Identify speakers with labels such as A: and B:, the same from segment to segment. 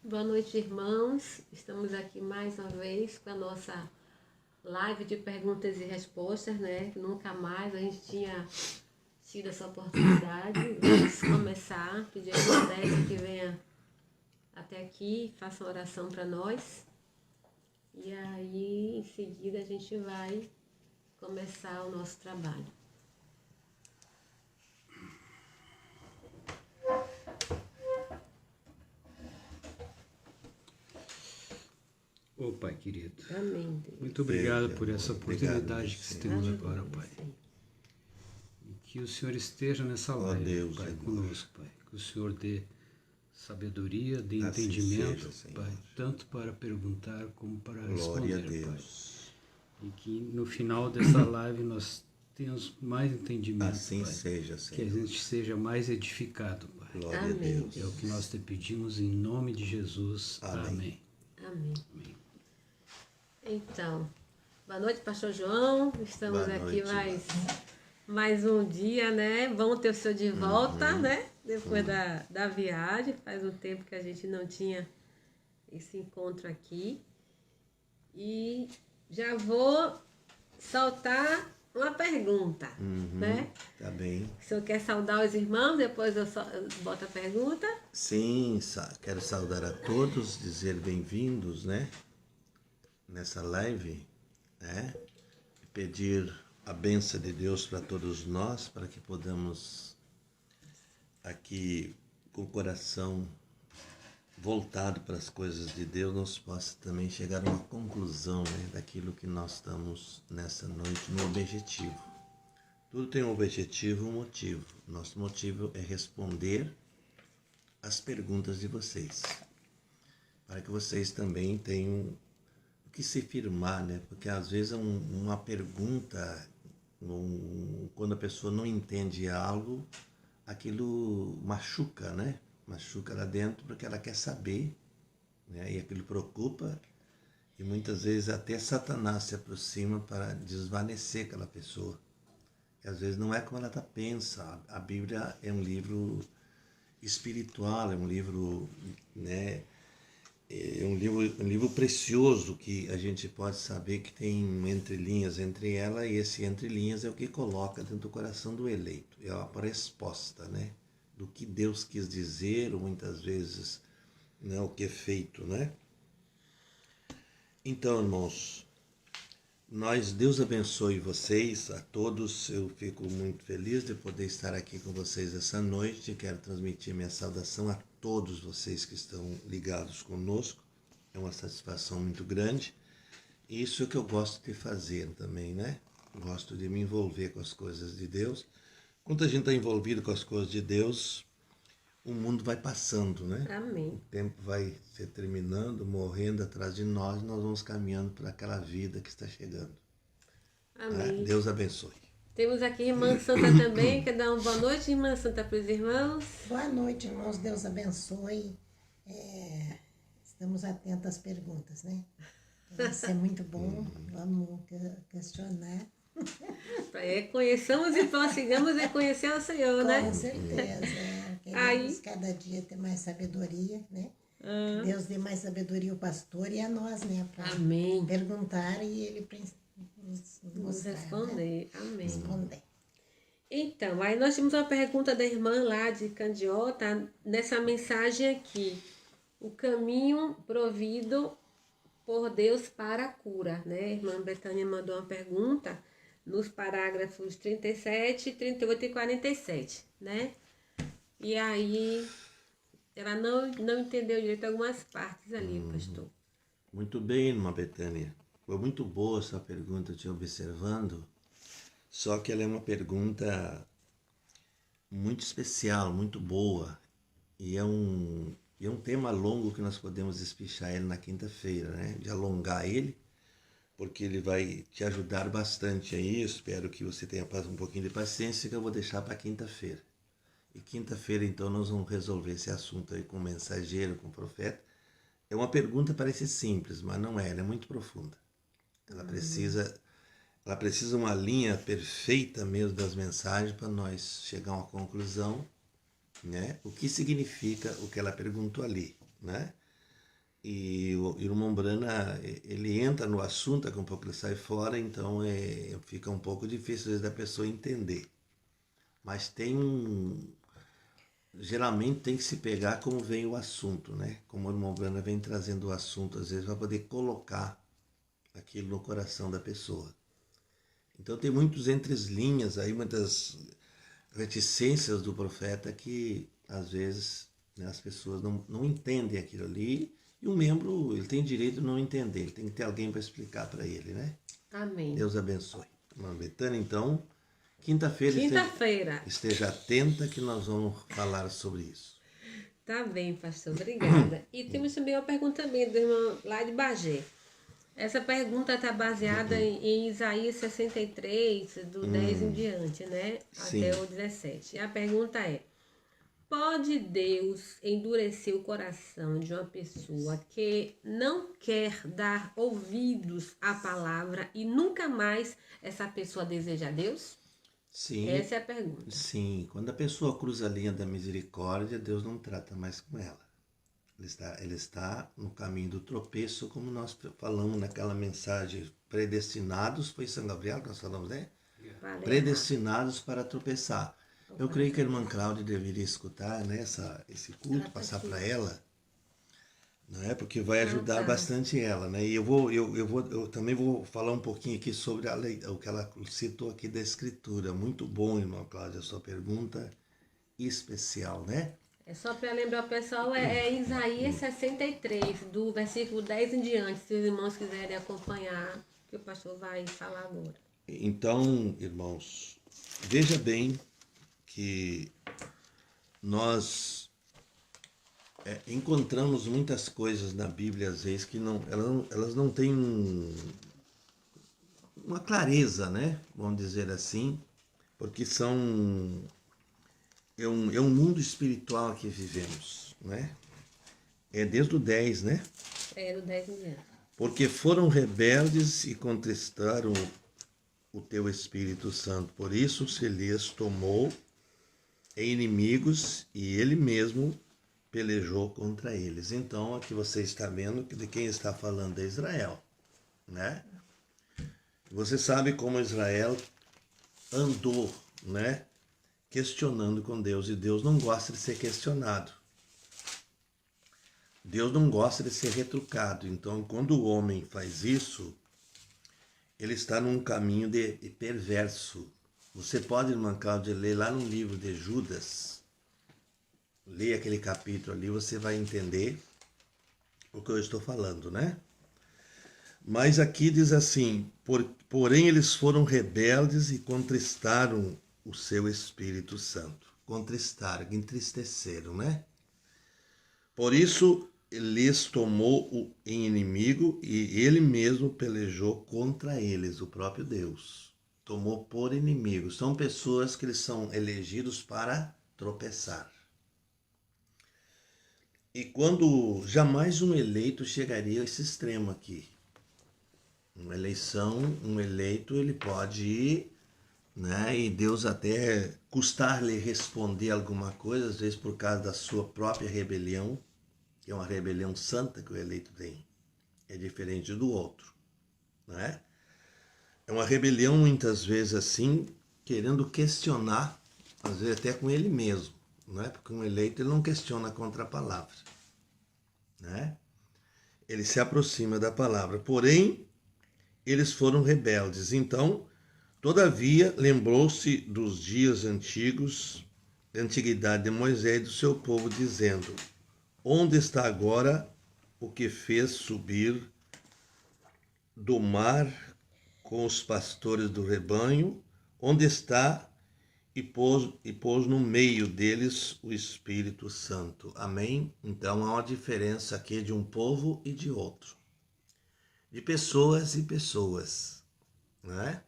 A: Boa noite, irmãos. Estamos aqui mais uma vez com a nossa live de perguntas e respostas, né? Nunca mais a gente tinha tido essa oportunidade. Vamos começar, pedir a irmã Décia que venha até aqui, faça uma oração para nós. E aí, em seguida, a gente vai começar o nosso trabalho.
B: Ô Pai querido,
A: Amém, Deus.
B: muito obrigado por essa oportunidade que temos agora, Pai. E que o Senhor esteja nessa live, Pai, conosco, Pai. Que o Senhor dê sabedoria, dê entendimento, Pai, tanto para perguntar como para responder, Pai. E que no final dessa live nós tenhamos mais entendimento,
C: assim
B: Pai.
C: Seja, Senhor.
B: Que a gente seja mais edificado, Pai.
C: Glória a Deus.
B: É o que nós te pedimos em nome de Jesus. Amém.
A: Amém. Então, boa noite, pastor João. Estamos aqui mais um dia, né? Bom ter o senhor de volta, né? Depois da viagem. Faz um tempo que a gente não tinha esse encontro aqui. E já vou soltar uma pergunta, né?
C: Tá bem.
A: O senhor quer saudar os irmãos? Depois eu boto a pergunta.
C: Sim, quero saudar a todos, dizer bem-vindos, né? Nessa live, né? E pedir a bênção de Deus para todos nós, para que podamos aqui com o coração voltado para as coisas de Deus, nós possa também chegar a uma conclusão, né, daquilo que nós estamos nessa noite, no objetivo. Tudo tem um objetivo e um motivo. Nosso motivo é responder as perguntas de vocês, para que vocês também tenham o que se firmar, né? Porque às vezes uma pergunta, quando a pessoa não entende algo, aquilo machuca, né? Machuca lá dentro porque ela quer saber, né? E aquilo preocupa, e muitas vezes até Satanás se aproxima para desvanecer aquela pessoa. E às vezes não é como ela pensa. A Bíblia é um livro espiritual, é um livro, né? É um livro precioso que a gente pode saber que tem entrelinhas entre ela, e esse entrelinhas é o que coloca dentro do coração do eleito. É a resposta, né? Do que Deus quis dizer, ou muitas vezes, né, o que é feito, né? Então, irmãos, Deus abençoe vocês, a todos. Eu fico muito feliz de poder estar aqui com vocês essa noite. Quero transmitir minha saudação a todos vocês que estão ligados conosco. É uma satisfação muito grande. E isso é o que eu gosto de fazer também, né? Gosto de me envolver com as coisas de Deus. Quando a gente está envolvido com as coisas de Deus, o mundo vai passando, né?
A: Amém.
C: O tempo vai se terminando, morrendo atrás de nós, e nós vamos caminhando para aquela vida que está chegando.
A: Amém.
C: Deus abençoe.
A: Temos aqui a irmã Santa também. Quer dar uma boa noite, irmã Santa, para os irmãos?
D: Boa noite, irmãos. Deus abençoe. Estamos atentos às perguntas, né? Vai ser muito bom. Vamos questionar.
A: Conheçamos e prossigamos em conhecer o Senhor, né?
D: Com certeza. Queremos cada dia ter mais sabedoria, né? Deus dê mais sabedoria ao pastor e a nós, né? Para perguntar e ele nos
A: responder. Né? Amém.
D: Responder.
A: Então, aí nós temos uma pergunta da irmã lá de Candiota, nessa mensagem aqui. O caminho provido por Deus para a cura, né? A irmã Betânia mandou uma pergunta nos parágrafos 37, 38 e 47, né? E aí, ela não entendeu direito algumas partes ali, pastor.
C: Muito bem, irmã Betânia. Foi muito boa essa pergunta, te observando, só que ela é uma pergunta muito especial, muito boa, e é um tema longo que nós podemos espichar ele na quinta-feira, né? De alongar ele, porque ele vai te ajudar bastante aí. Espero que você tenha um pouquinho de paciência, que eu vou deixar para quinta-feira. E quinta-feira, então, nós vamos resolver esse assunto aí com o mensageiro, com o profeta. É uma pergunta, parece simples, mas não é, ela é muito profunda. Ela precisa uma linha perfeita mesmo das mensagens para nós chegar a uma conclusão, né? O que significa o que ela perguntou ali, né? E o irmão Brana, ele entra no assunto, daqui a pouco ele sai fora, então fica um pouco difícil às vezes da pessoa entender. Mas geralmente tem que se pegar como vem o assunto, né? Como o irmão Brana vem trazendo o assunto, às vezes vai poder colocar aquilo no coração da pessoa. Então tem muitos entrelinhas aí, muitas reticências do profeta que às vezes, né, as pessoas não entendem aquilo ali. E o membro, ele tem direito de não entender, ele tem que ter alguém para explicar para ele, né?
A: Amém.
C: Deus abençoe. Irmã Betânia, então, quinta-feira esteja atenta que nós vamos falar sobre isso.
A: Tá bem, pastor, obrigada. E temos também uma pergunta também do irmão lá de Bagé. Essa pergunta está baseada em Isaías 63, do 10 em diante, né?
C: Sim.
A: Até o 17. E a pergunta é: pode Deus endurecer o coração de uma pessoa que não quer dar ouvidos à palavra e nunca mais essa pessoa deseja a Deus?
C: Sim.
A: Essa é a pergunta.
C: Sim. Quando a pessoa cruza a linha da misericórdia, Deus não trata mais com ela. Ele está no caminho do tropeço, como nós falamos naquela mensagem, predestinados, foi São Gabriel que nós falamos, né? Predestinados para tropeçar. Eu creio que a irmã Cláudia deveria escutar, né, esse culto, passar para ela, não é? Porque vai ajudar bastante ela, né? E eu também vou falar um pouquinho aqui sobre o que ela citou aqui da Escritura. Muito bom, irmã Cláudia, a sua pergunta especial, né?
A: É só para lembrar o pessoal, é Isaías 63, do versículo 10 em diante, se os irmãos quiserem acompanhar, que o pastor vai falar agora.
C: Então, irmãos, veja bem que nós encontramos muitas coisas na Bíblia, às vezes, que elas não têm uma clareza, né? Vamos dizer assim, porque é um mundo espiritual que vivemos, né? É desde o 10, né?
A: É, do 10 em diante.
C: Porque foram rebeldes e contristaram o teu Espírito Santo, por isso se lhes tomou inimigos e ele mesmo pelejou contra eles. Então, aqui você está vendo que de quem está falando é Israel, né? Você sabe como Israel andou, né? Questionando com Deus, e Deus não gosta de ser questionado. Deus não gosta de ser retrucado. Então, quando o homem faz isso, ele está num caminho de perverso. Você pode, irmã Cláudia, ler lá no livro de Judas, leia aquele capítulo ali, você vai entender o que eu estou falando, né? Mas aqui diz assim, porém eles foram rebeldes e contristaram o seu Espírito Santo. Contristaram, entristeceram, né? Por isso lhes tomou em inimigo e ele mesmo pelejou contra eles, o próprio Deus. Tomou por inimigo. São pessoas que eles são elegidos para tropeçar. E quando jamais um eleito chegaria a esse extremo aqui. Uma eleição, um eleito, ele pode ir, né? E Deus até custar-lhe responder alguma coisa, às vezes por causa da sua própria rebelião, que é uma rebelião santa que o eleito tem. É diferente do outro, né? É uma rebelião muitas vezes assim, querendo questionar, às vezes até com ele mesmo, né? Porque um eleito ele não questiona contra a palavra, né? Ele se aproxima da palavra, porém eles foram rebeldes. Então, todavia, lembrou-se dos dias antigos, da antiguidade de Moisés e do seu povo, dizendo: onde está agora o que fez subir do mar com os pastores do rebanho? Onde está e pôs no meio deles o Espírito Santo? Amém? Então, há uma diferença aqui de um povo e de outro. De pessoas e pessoas, né?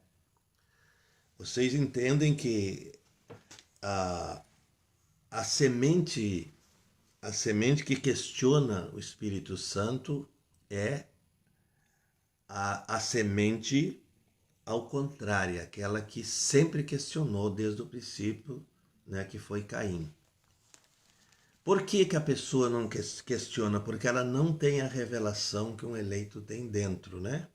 C: Vocês entendem que a semente que questiona o Espírito Santo é a semente ao contrário, aquela que sempre questionou desde o princípio, né, que foi Caim. Por que a pessoa não questiona? Porque ela não tem a revelação que um eleito tem dentro, né?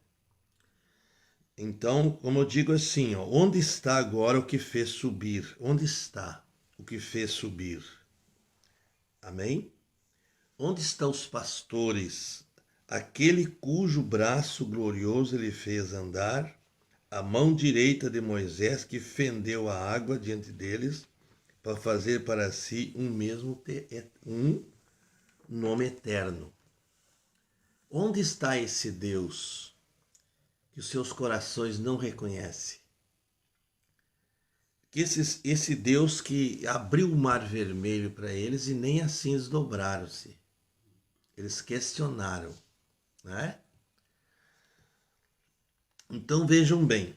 C: Então, como eu digo assim, ó, onde está agora o que fez subir? Onde está o que fez subir? Amém? Onde estão os pastores? Aquele cujo braço glorioso ele fez andar, a mão direita de Moisés que fendeu a água diante deles, para fazer para si um nome eterno. Onde está esse Deus que os seus corações não reconhecem? Esse Deus que abriu o mar vermelho para eles e nem assim eles dobraram-se. Eles questionaram, né? Então vejam bem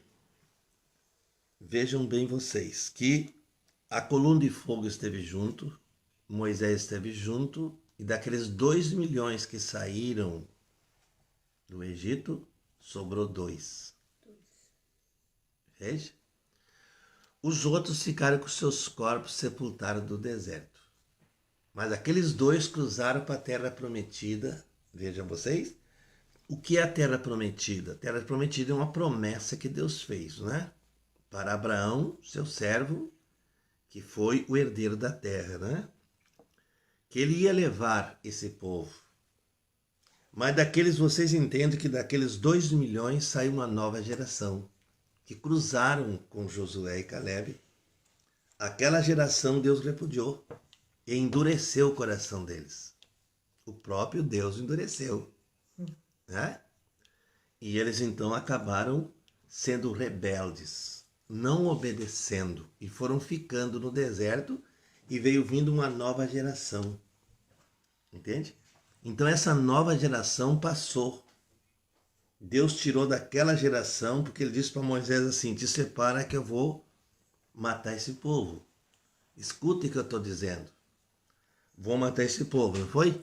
C: vocês, que a coluna de fogo esteve junto, Moisés esteve junto, e daqueles 2 milhões que saíram do Egito, sobrou 2. Veja? Os outros ficaram com seus corpos sepultados do deserto. Mas aqueles 2 cruzaram para a terra prometida. Vejam vocês. O que é a terra prometida? A terra prometida é uma promessa que Deus fez, né? Para Abraão, seu servo, que foi o herdeiro da terra, né? Que ele ia levar esse povo. Mas vocês entendem que daqueles 2 milhões saiu uma nova geração, que cruzaram com Josué e Caleb. Aquela geração Deus repudiou e endureceu o coração deles. O próprio Deus endureceu, né? E eles então acabaram sendo rebeldes, não obedecendo, e foram ficando no deserto, e veio vindo uma nova geração. Entende? Então essa nova geração passou. Deus tirou daquela geração, porque ele disse para Moisés assim: te separa que eu vou matar esse povo. Escute o que eu estou dizendo. Vou matar esse povo, não foi?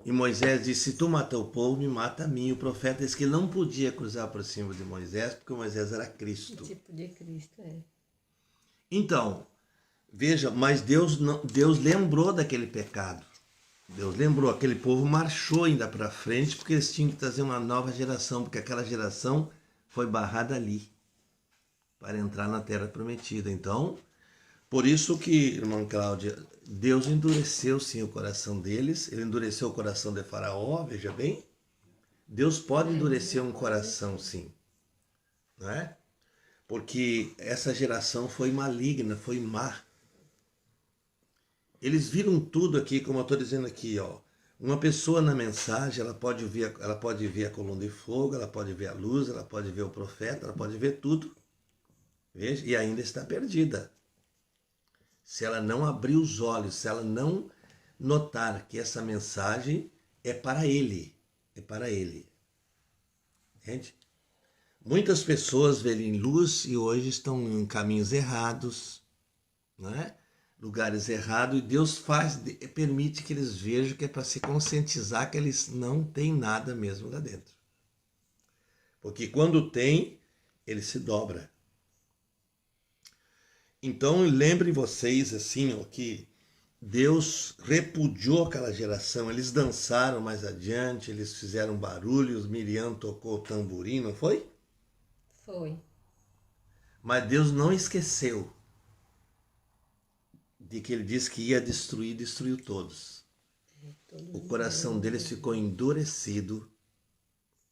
C: E Moisés disse: se tu matar o povo, me mata a mim. O profeta disse que ele não podia cruzar por cima de Moisés, porque Moisés era Cristo.
A: O tipo de Cristo, é.
C: Então, veja, mas Deus lembrou daquele pecado. Deus lembrou, aquele povo marchou ainda para frente, porque eles tinham que trazer uma nova geração, porque aquela geração foi barrada ali, para entrar na terra prometida. Então, por isso que, irmã Cláudia, Deus endureceu sim o coração deles, ele endureceu o coração de Faraó, veja bem. Deus pode endurecer um coração sim, não é? Porque essa geração foi maligna, foi má. Eles viram tudo aqui, como eu estou dizendo aqui, ó. Uma pessoa na mensagem, ela pode ver a coluna de fogo, ela pode ver a luz, ela pode ver o profeta, ela pode ver tudo. Veja, e ainda está perdida. Se ela não abrir os olhos, se ela não notar que essa mensagem é para ele, é para ele. Entende? Muitas pessoas veem luz e hoje estão em caminhos errados, não é? Lugares errados, e Deus permite que eles vejam, que é para se conscientizar que eles não têm nada mesmo lá dentro. Porque quando tem, ele se dobra. Então lembrem vocês assim, ó, que Deus repudiou aquela geração, eles dançaram mais adiante, eles fizeram barulhos, Miriam tocou o tamborim, não foi?
A: Foi.
C: Mas Deus não esqueceu de que ele disse que ia destruir, destruiu todos. O coração deles ficou endurecido,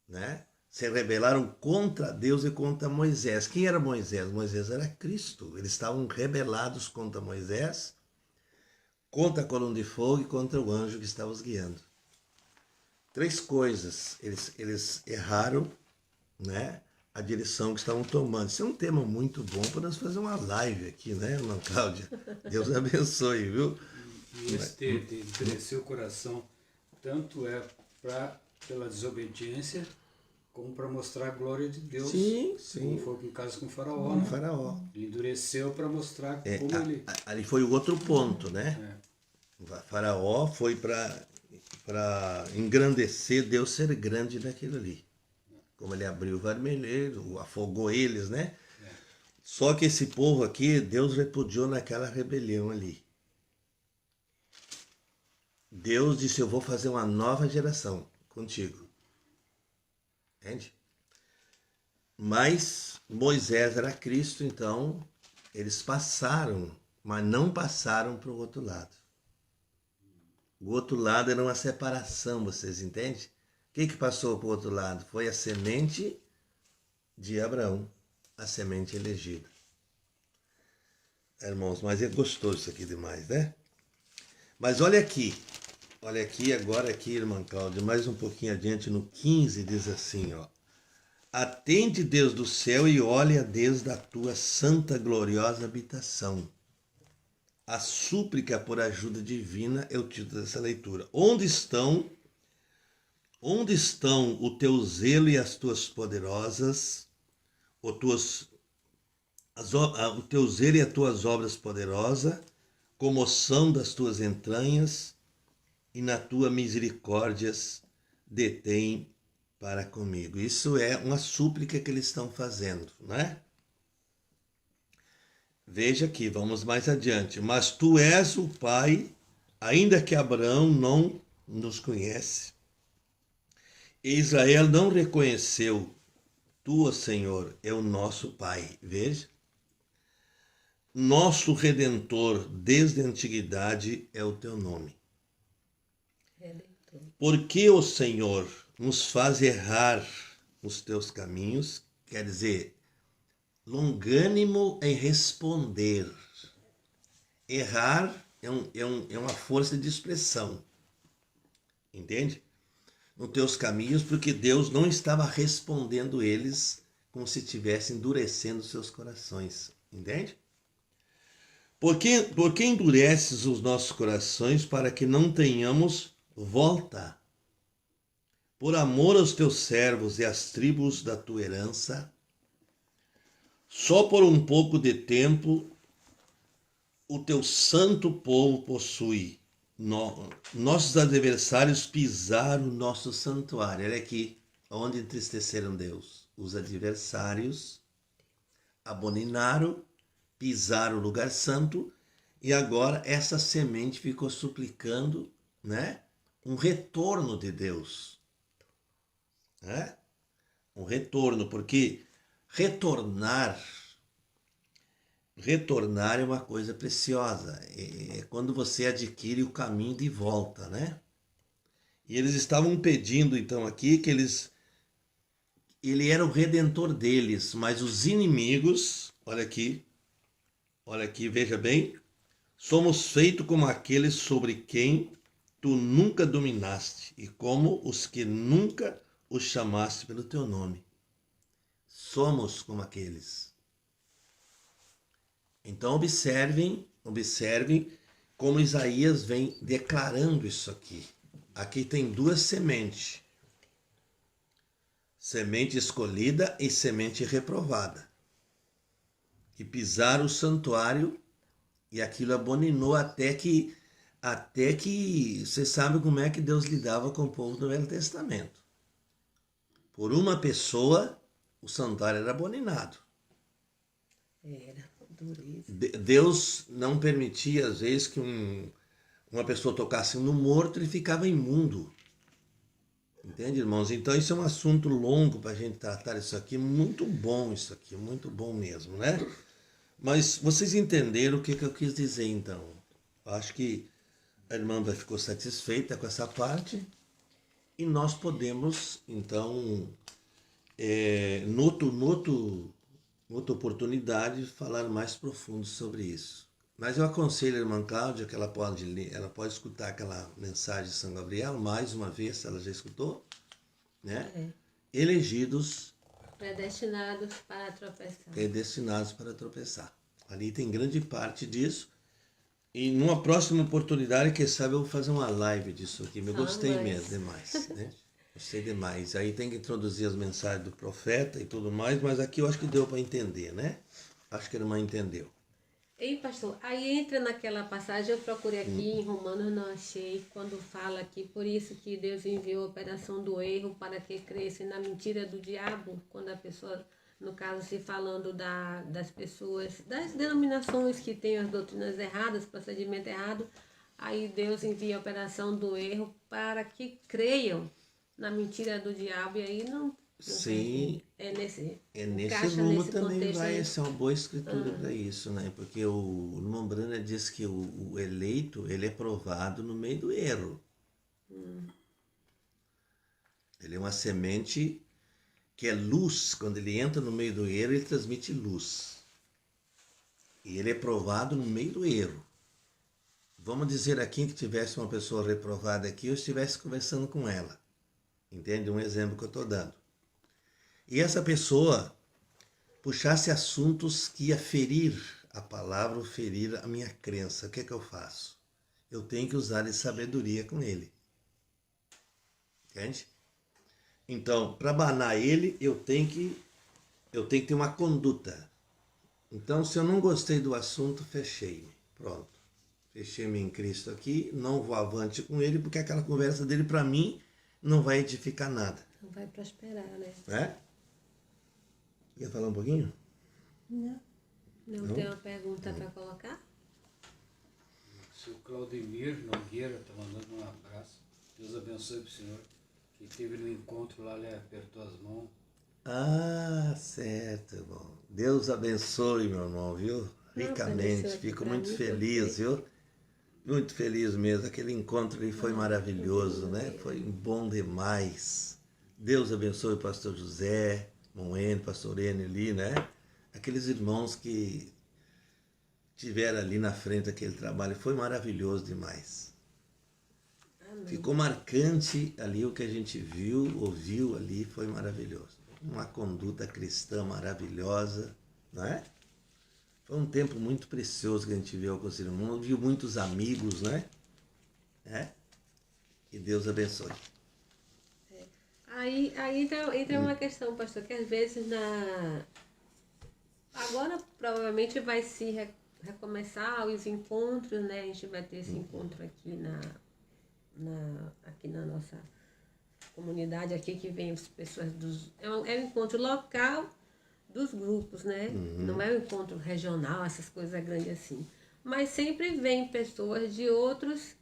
C: né? Se rebelaram contra Deus e contra Moisés. Quem era Moisés? Moisés era Cristo. Eles estavam rebelados contra Moisés, contra a coluna de fogo e contra o anjo que estava os guiando. 3 coisas. Eles erraram, né, a direção que estavam tomando. Isso é um tema muito bom. Podemos fazer uma live aqui, né, irmã Cláudia? Deus abençoe, viu?
B: E esse de endurecer o coração, tanto é pela desobediência, como para mostrar a glória de Deus.
C: Sim, sim.
B: Como foi no caso com o Faraó, né?
C: Faraó.
B: Ele endureceu para mostrar como ele...
C: Ali foi o outro ponto, né? Faraó foi para engrandecer Deus ser grande naquilo ali. Como ele abriu o vermelheiro, afogou eles, né? Só que esse povo aqui, Deus repudiou naquela rebelião ali. Deus disse, eu vou fazer uma nova geração contigo. Entende? Mas Moisés era Cristo, então eles passaram, mas não passaram para o outro lado. O outro lado era uma separação, vocês entendem? O que passou para o outro lado? Foi a semente de Abraão, a semente elegida. Irmãos, mas é gostoso isso aqui demais, né? Mas olha aqui agora aqui, irmã Cláudia, mais um pouquinho adiante no 15, diz assim, ó. Atende, Deus do céu, e olha desde a tua santa, gloriosa habitação. A súplica por ajuda divina é o título dessa leitura. Onde estão o teu zelo e as tuas poderosas, o teu zelo e as tuas obras poderosas, comoção das tuas entranhas, e na tua misericórdias detém para comigo. Isso é uma súplica que eles estão fazendo, né? Veja aqui, vamos mais adiante. Mas tu és o Pai, ainda que Abraão não nos conhece, e Israel não reconheceu, tu, Senhor, é o nosso Pai. Veja. Nosso Redentor, desde a antiguidade, é o teu nome. Redentor. Porque o Senhor nos faz errar nos teus caminhos, quer dizer, longânimo em responder. Errar é uma força de expressão, entende? Nos teus caminhos, porque Deus não estava respondendo eles como se estivesse endurecendo seus corações, entende? Por que endureces os nossos corações para que não tenhamos volta? Por amor aos teus servos e às tribos da tua herança, só por um pouco de tempo o teu santo povo possui. Nossos adversários pisaram o nosso santuário. Olha aqui, onde entristeceram Deus. Os adversários abominaram, pisaram o lugar santo, e agora essa semente ficou suplicando, né, um retorno de Deus. Né? Um retorno, porque retornar é uma coisa preciosa. É quando você adquire o caminho de volta, né? E eles estavam pedindo, então, aqui que ele era o redentor deles, mas os inimigos, olha aqui, veja bem, somos feitos como aqueles sobre quem tu nunca dominaste e como os que nunca os chamaste pelo teu nome. Somos como aqueles. Então observem como Isaías vem declarando isso aqui. Aqui tem duas sementes. Semente escolhida e semente reprovada. Que pisaram o santuário e aquilo abominou até que você sabe como é que Deus lidava com o povo do Velho Testamento. Por uma pessoa, o santuário era abominado.
A: Era.
C: Deus não permitia, às vezes, que uma pessoa tocasse no morto, ele ficava imundo. Entende, irmãos? Então, isso é um assunto longo para a gente tratar isso aqui. Muito bom isso aqui, muito bom mesmo, né? Mas vocês entenderam o que eu quis dizer, então. Eu acho que a irmã ficou satisfeita com essa parte. E nós podemos, então, outra oportunidade, falar mais profundo sobre isso. Mas eu aconselho a irmã Cláudia que ela pode ler, ela pode escutar aquela mensagem de São Gabriel, mais uma vez, ela já escutou, né? Elegidos.
A: Predestinados para tropeçar.
C: Predestinados para tropeçar. Ali tem grande parte disso. E numa próxima oportunidade, quem sabe eu vou fazer uma live disso aqui. Eu gostei mesmo, demais, né? Gostei demais. Aí tem que introduzir as mensagens do profeta e tudo mais, mas aqui eu acho que deu para entender, né? Acho que a irmã entendeu.
A: Ei, pastor, aí entra naquela passagem, eu procurei aqui em Romanos, não achei, quando fala aqui, por isso que Deus enviou a operação do erro para que cresce na mentira do diabo, quando a pessoa, no caso, se falando das pessoas, das denominações que têm as doutrinas erradas, procedimento errado, Aí Deus envia a operação do erro para que creiam na mentira do diabo, e aí não
C: sim,
A: é nesse
C: rumo
A: nesse
C: também vai
A: aí.
C: ser uma boa escritura para isso, né? Porque o irmão Brana diz que o eleito, ele é provado no meio do erro. Ele é uma semente que é luz. Quando ele entra no meio do erro, ele transmite luz. E ele é provado no meio do erro. Vamos dizer aqui que tivesse uma pessoa reprovada aqui, eu estivesse conversando com ela. Entende? Um exemplo que eu estou dando. E essa pessoa puxasse assuntos que ia ferir a palavra ou ferir a minha crença. O que é que eu faço? Eu tenho que usar de sabedoria com ele. Entende? Então, para banar ele, eu tenho que ter uma conduta. Então, se eu não gostei do assunto, fechei-me. Pronto. Fechei-me em Cristo aqui, não vou avante com ele, porque aquela conversa dele, para mim, não vai edificar nada.
A: Não vai prosperar, né?
C: É? Quer falar um pouquinho?
D: Não.
A: Não tem uma pergunta para colocar?
B: O seu Claudemir Nogueira está mandando um abraço. Deus abençoe para o senhor. Que teve no encontro lá, ele apertou as mãos.
C: Ah, certo, irmão. Deus abençoe, meu irmão, viu? Ricamente. Fico muito feliz, viu? Muito feliz mesmo. Aquele encontro ali foi maravilhoso, né? Foi bom demais. Deus abençoe o pastor José, Moene, pastor Ene ali, né? Aqueles irmãos que tiveram ali na frente aquele trabalho. Foi maravilhoso demais. Amém. Ficou marcante ali o que a gente viu, ouviu ali, foi maravilhoso. Uma conduta cristã maravilhosa, não é? Foi um tempo muito precioso que a gente viu com os irmãos, viu muitos amigos, né? Que Deus abençoe.
A: Aí entra uma questão, pastor, que às vezes agora provavelmente vai se recomeçar os encontros, né? A gente vai ter esse encontro aqui aqui na nossa comunidade, aqui que vem as pessoas é um encontro local dos grupos, né? Não é um encontro regional, essas coisas grandes assim. Mas sempre vem pessoas de outros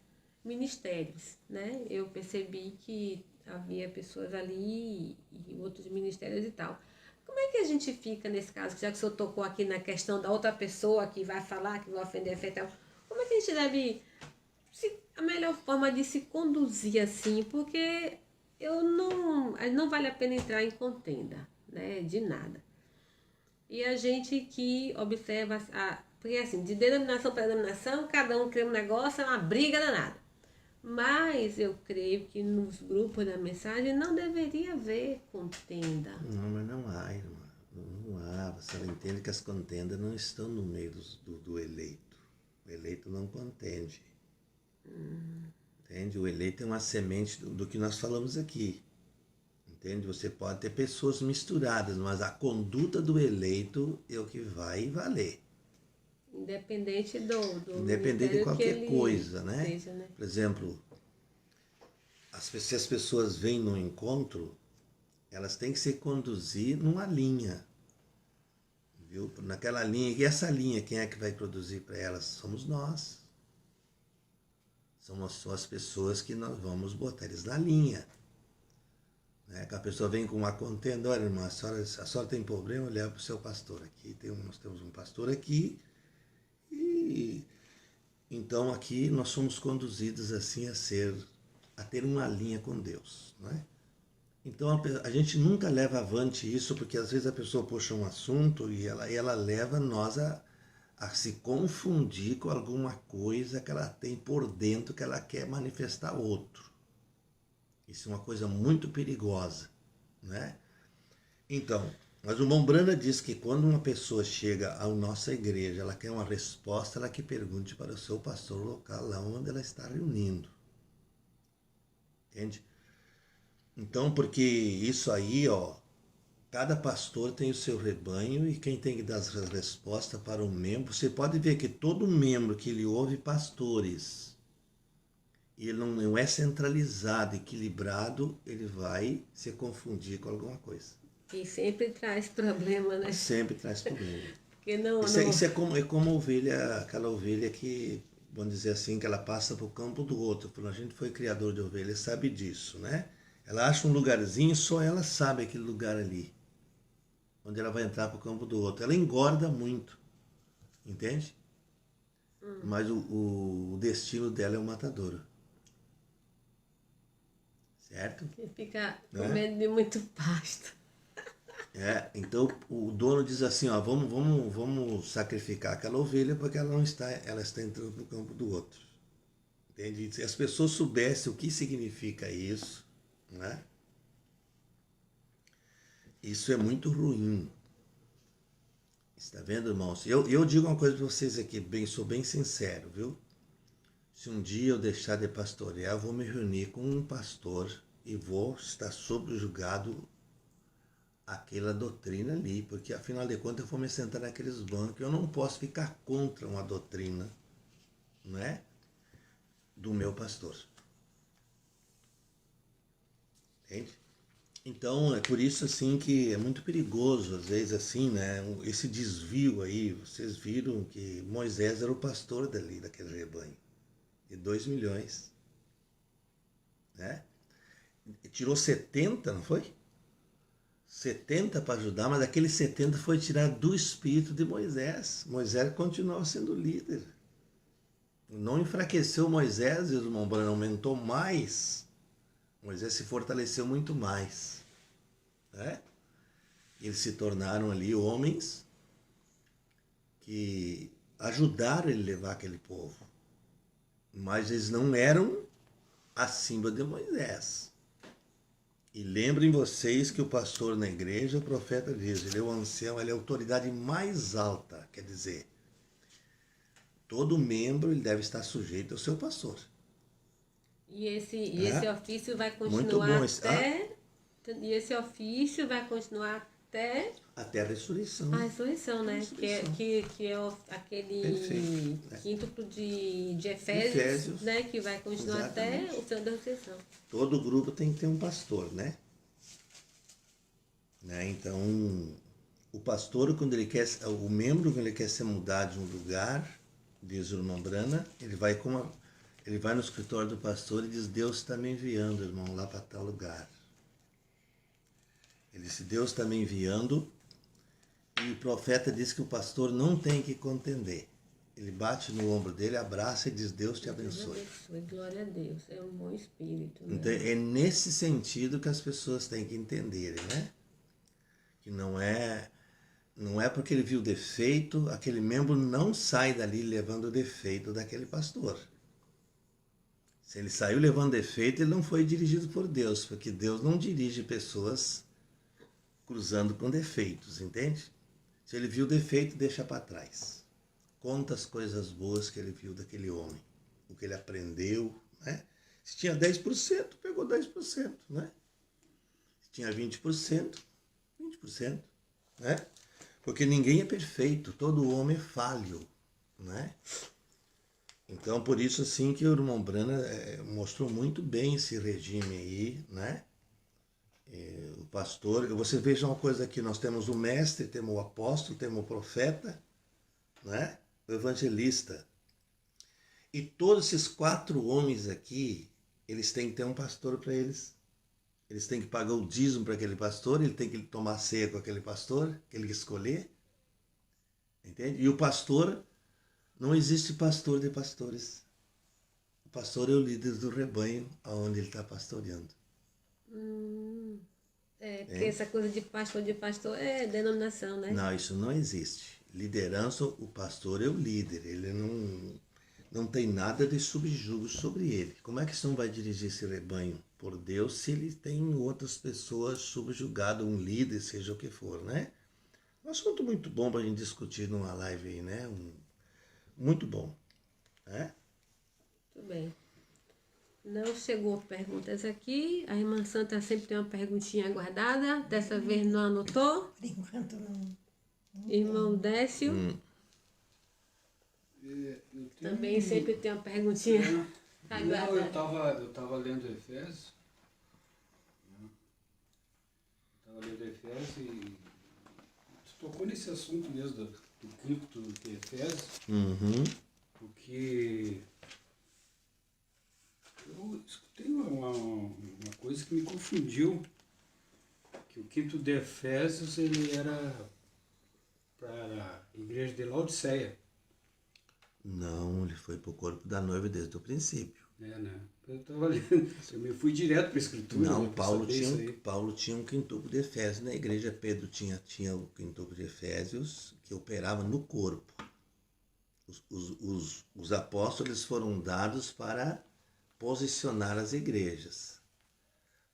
A: ministérios, né? Eu percebi que havia pessoas ali e outros ministérios e tal. Como é que a gente fica nesse caso, já que o senhor tocou aqui na questão da outra pessoa que vai falar, que vai ofender a fé e tal? Como é que a gente deve... a melhor forma de se conduzir assim, porque não vale a pena entrar em contenda, né? De nada. E a gente que observa, porque assim, de denominação para denominação, cada um cria um negócio, é uma briga danada. Mas eu creio que nos grupos da mensagem não deveria haver contenda.
C: Não, mas não há, irmã. Não há. Você entende que as contendas não estão no meio do eleito. O eleito não contende. Entende? O eleito é uma semente do que nós falamos aqui. Entende? Você pode ter pessoas misturadas, mas a conduta do eleito é o que vai valer.
A: Independente
C: Independente de qualquer coisa, né?
A: Seja, né?
C: Por exemplo, se as pessoas vêm no encontro, elas têm que se conduzir numa linha. Viu? Naquela linha. E essa linha, quem é que vai produzir para elas? Somos nós. Somos só as pessoas que nós vamos botar eles na linha. Né? Que a pessoa vem com uma contenda, olha, irmã, a senhora tem problema, leva para o seu pastor aqui. Nós temos um pastor aqui. E então aqui nós somos conduzidos assim a ter uma linha com Deus, não é? Então a gente nunca leva avante isso, porque às vezes a pessoa puxa um assunto e ela leva nós a se confundir com alguma coisa que ela tem por dentro que ela quer manifestar ao outro. Isso é uma coisa muito perigosa, né? Então, mas o irmão Brana diz que quando uma pessoa chega à nossa igreja, ela quer uma resposta, ela que pergunte para o seu pastor local, lá onde ela está reunindo. Entende? Então, porque isso aí, cada pastor tem o seu rebanho e quem tem que dar as respostas para o membro, você pode ver que todo membro que ele ouve pastores, ele não é centralizado, equilibrado, ele vai se confundir com alguma coisa.
A: E sempre traz problema, né?
C: Sempre traz problema.
A: Porque não...
C: Isso é como a ovelha, aquela ovelha que vamos dizer assim, que ela passa para o campo do outro. Quando a gente foi criador de ovelhas, sabe disso, né? Ela acha um lugarzinho, só ela sabe aquele lugar ali, onde ela vai entrar para o campo do outro. Ela engorda muito, entende? Mas o destino dela é o matadouro. Certo?
A: Que fica com medo de muito pasto.
C: Então o dono diz assim, ó, vamos sacrificar aquela ovelha porque ela está entrando no campo do outro. Entende? Se as pessoas soubessem o que significa isso, né? Isso é muito ruim. Está vendo, irmãos? Eu digo uma coisa para vocês aqui, sou bem sincero, viu? Se um dia eu deixar de pastorear, eu vou me reunir com um pastor e vou estar subjugado àquela doutrina ali, porque afinal de contas eu vou me sentar naqueles bancos, eu não posso ficar contra uma doutrina, não é? Do meu pastor. Entende? Então, é por isso assim que é muito perigoso, às vezes assim, né? Esse desvio aí, vocês viram que Moisés era o pastor dali, daquele rebanho, de 2 milhões, né? Tirou 70, não foi? 70 para ajudar, mas aqueles 70 foi tirado do espírito de Moisés. Moisés continuou sendo líder. Não enfraqueceu Moisés, e o irmão Branham aumentou mais. Moisés se fortaleceu muito mais. Né? Eles se tornaram ali homens que ajudaram ele a levar aquele povo. Mas eles não eram acima de Moisés. E lembrem vocês que o pastor na igreja, o profeta diz, ele é o ancião, ele é a autoridade mais alta. Quer dizer, todo membro ele deve estar sujeito ao seu pastor.
A: E esse ofício vai continuar E esse ofício vai continuar
C: até a ressurreição.
A: A ressurreição, né? Que é aquele quíntuplo de Efésios, né? Que vai continuar exatamente. Até o seu da ressurreição.
C: Todo grupo tem que ter um pastor, né? Então, o pastor, quando ele quer, o membro, quando ele quer ser mudado de um lugar, diz o irmão Brana, ele vai no escritório do pastor e diz, Deus está me enviando, irmão, lá para tal lugar. Ele disse, Deus está me enviando, e o profeta diz que o pastor não tem que contender. Ele bate no ombro dele, abraça e diz, Deus te abençoe.
A: Deus abençoe, glória a Deus, é um bom espírito. Né?
C: Então, é nesse sentido que as pessoas têm que entenderem, né? Que não é porque ele viu defeito, aquele membro não sai dali levando o defeito daquele pastor. Se ele saiu levando defeito, ele não foi dirigido por Deus, porque Deus não dirige pessoas cruzando com defeitos, entende? Se ele viu defeito, deixa para trás. Conta as coisas boas que ele viu daquele homem, o que ele aprendeu, né? Se tinha 10%, pegou 10%, né? Se tinha 20%, 20%, né? Porque ninguém é perfeito, todo homem é falho, né? Então, por isso, assim, que o irmão Brana mostrou muito bem esse regime aí, né? O pastor, você veja uma coisa aqui, nós temos o mestre, temos o apóstolo, temos o profeta, né? O evangelista. E todos esses 4 homens aqui, eles têm que ter um pastor para eles. Eles têm que pagar o dízimo para aquele pastor, ele tem que tomar ceia com aquele pastor, que ele escolher. Entende? E o pastor, não existe pastor de pastores. O pastor é o líder do rebanho aonde ele está pastoreando.
A: Porque essa coisa de pastor é denominação, né?
C: Não, isso não existe. Liderança, o pastor é o líder, ele não tem nada de subjugo sobre ele. Como é que você não vai dirigir esse rebanho por Deus se ele tem outras pessoas subjugadas, um líder, seja o que for, né? Um assunto muito bom para a gente discutir numa live aí, né? Muito bom, né?
A: Muito bem. Não chegou perguntas aqui. A irmã Santa sempre tem uma perguntinha guardada. Dessa vez não anotou?
D: Por enquanto não.
A: Irmão Décio. Também sempre tem uma perguntinha.
B: Não, eu tava lendo Efésios. E tocou nesse assunto mesmo do cripto de Efésios. porque eu escutei uma coisa que me confundiu, que o quinto de Efésios ele era para a igreja de Laodiceia.
C: Não, ele foi para o corpo da noiva desde o princípio.
B: Né? Eu estava lendo, eu me fui direto para a escritura.
C: Não, Paulo tinha um quintuple de Efésios na igreja, Pedro tinha o quintuple de Efésios, que operava no corpo. Os apóstolos foram dados para posicionar as igrejas.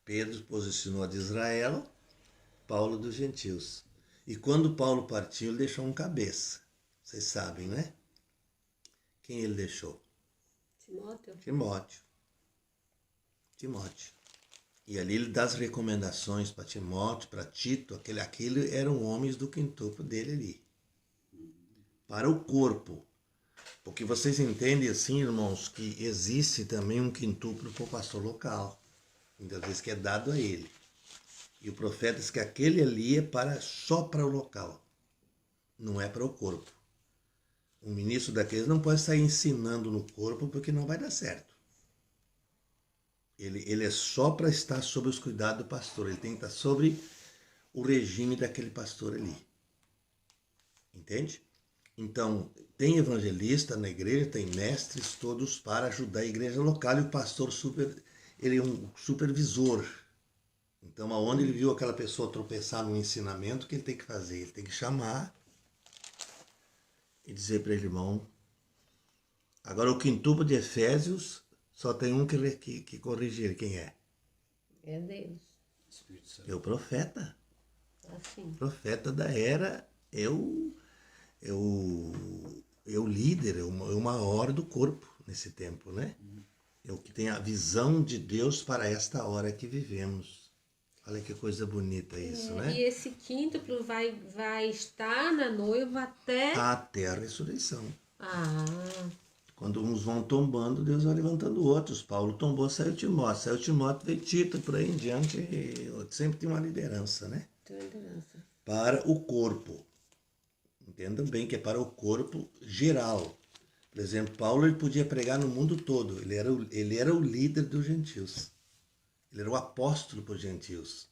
C: Pedro posicionou a de Israel, Paulo dos gentios. E quando Paulo partiu, ele deixou um cabeça. Vocês sabem, né? Quem ele deixou? Timóteo. E ali ele dá as recomendações para Timóteo, para Tito, aquele eram homens do quintuple dele ali. Para o corpo. Porque vocês entendem assim, irmãos, que existe também um quintuplo para o pastor local. Muitas vezes que é dado a ele. E o profeta diz que aquele ali é só para o local. Não é para o corpo. Um ministro daqueles não pode sair ensinando no corpo porque não vai dar certo. Ele é só para estar sob os cuidados do pastor. Ele tem que estar sobre o regime daquele pastor ali. Entende? Então, tem evangelista na igreja, tem mestres todos para ajudar a igreja local e o pastor ele é um supervisor. Então, aonde ele viu aquela pessoa tropeçar no ensinamento, o que ele tem que fazer? Ele tem que chamar e dizer para ele, irmão. Agora, o quintuple de Efésios só tem um que corrigir. Quem é?
A: É Deus.
C: É o profeta.
A: Assim.
C: O profeta da era é o líder, é o maior do corpo nesse tempo, né? É o que tem a visão de Deus para esta hora que vivemos. Olha que coisa bonita isso, né?
A: E esse quíntuplo vai estar na noiva até
C: a ressurreição.
A: Ah.
C: Quando uns vão tombando, Deus vai levantando outros. Paulo tombou, saiu Timóteo, veio Tito, por aí em diante. Sempre tem uma liderança, né? Para o corpo. Entendam bem que é para o corpo geral. Por exemplo, Paulo ele podia pregar no mundo todo. Ele era o líder dos gentios. Ele era o apóstolo para os gentios.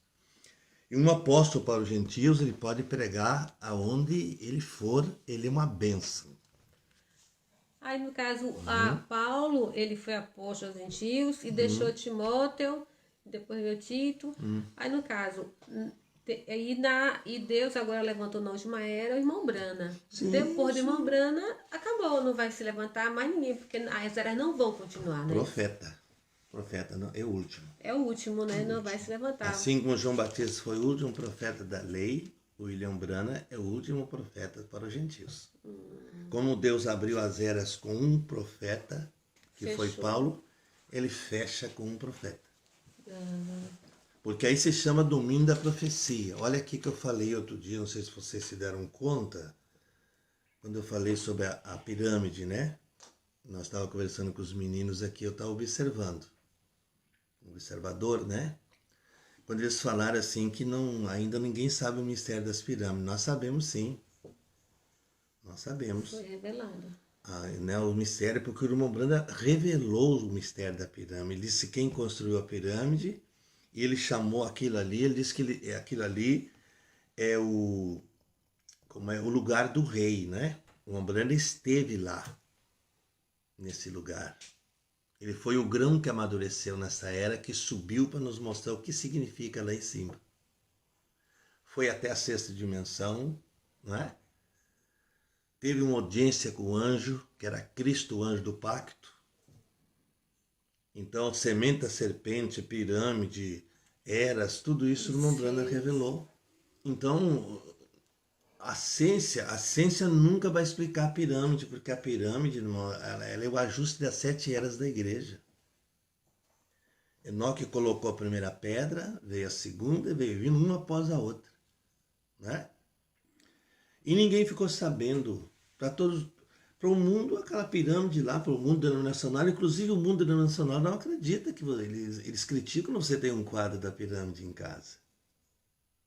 C: E um apóstolo para os gentios, ele pode pregar aonde ele for, ele é uma bênção.
A: Aí, no caso, Paulo, ele foi apóstolo aos gentios e deixou Timóteo, depois veio Tito. Aí, no caso, e Deus agora levantou na última era o irmão Brana. Depois do irmão Brana, acabou, não vai se levantar mais ninguém, porque as eras não vão continuar, né?
C: Profeta não, é o último.
A: É o último, né? Não vai se levantar.
C: Assim como João Batista foi o último profeta da lei, o William Branham é o último profeta para os gentios. Como Deus abriu as eras com um profeta, que foi Paulo, ele fecha com um profeta. Porque aí se chama domínio da profecia. Olha aqui que eu falei outro dia, não sei se vocês se deram conta, quando eu falei sobre a pirâmide, né? Nós estávamos conversando com os meninos aqui, eu estava observando. Um observador, né? Quando eles falaram assim que ainda ninguém sabe o mistério das pirâmides. Nós sabemos sim. Nós sabemos.
A: Foi revelado.
C: Né, o mistério, porque o irmão Branda revelou o mistério da pirâmide. Ele disse quem construiu a pirâmide, e ele chamou aquilo ali, ele disse que aquilo ali é o lugar do rei, né? O irmão Branda esteve lá, nesse lugar. Ele foi o grão que amadureceu nessa era, que subiu para nos mostrar o que significa lá em cima. Foi até a sexta dimensão, não é? Teve uma audiência com o anjo, que era Cristo, o anjo do pacto. Então, semente da serpente, pirâmide, eras, tudo isso o irmão Branham revelou. Então, a ciência nunca vai explicar a pirâmide, porque a pirâmide, irmão, ela é o ajuste das 7 eras da igreja. Enoque colocou a primeira pedra, veio a segunda, veio vindo uma após a outra, né? E ninguém ficou sabendo, para o mundo, aquela pirâmide lá, para o mundo denominacional, inclusive o mundo denominacional não acredita que eles criticam você ter um quadro da pirâmide em casa.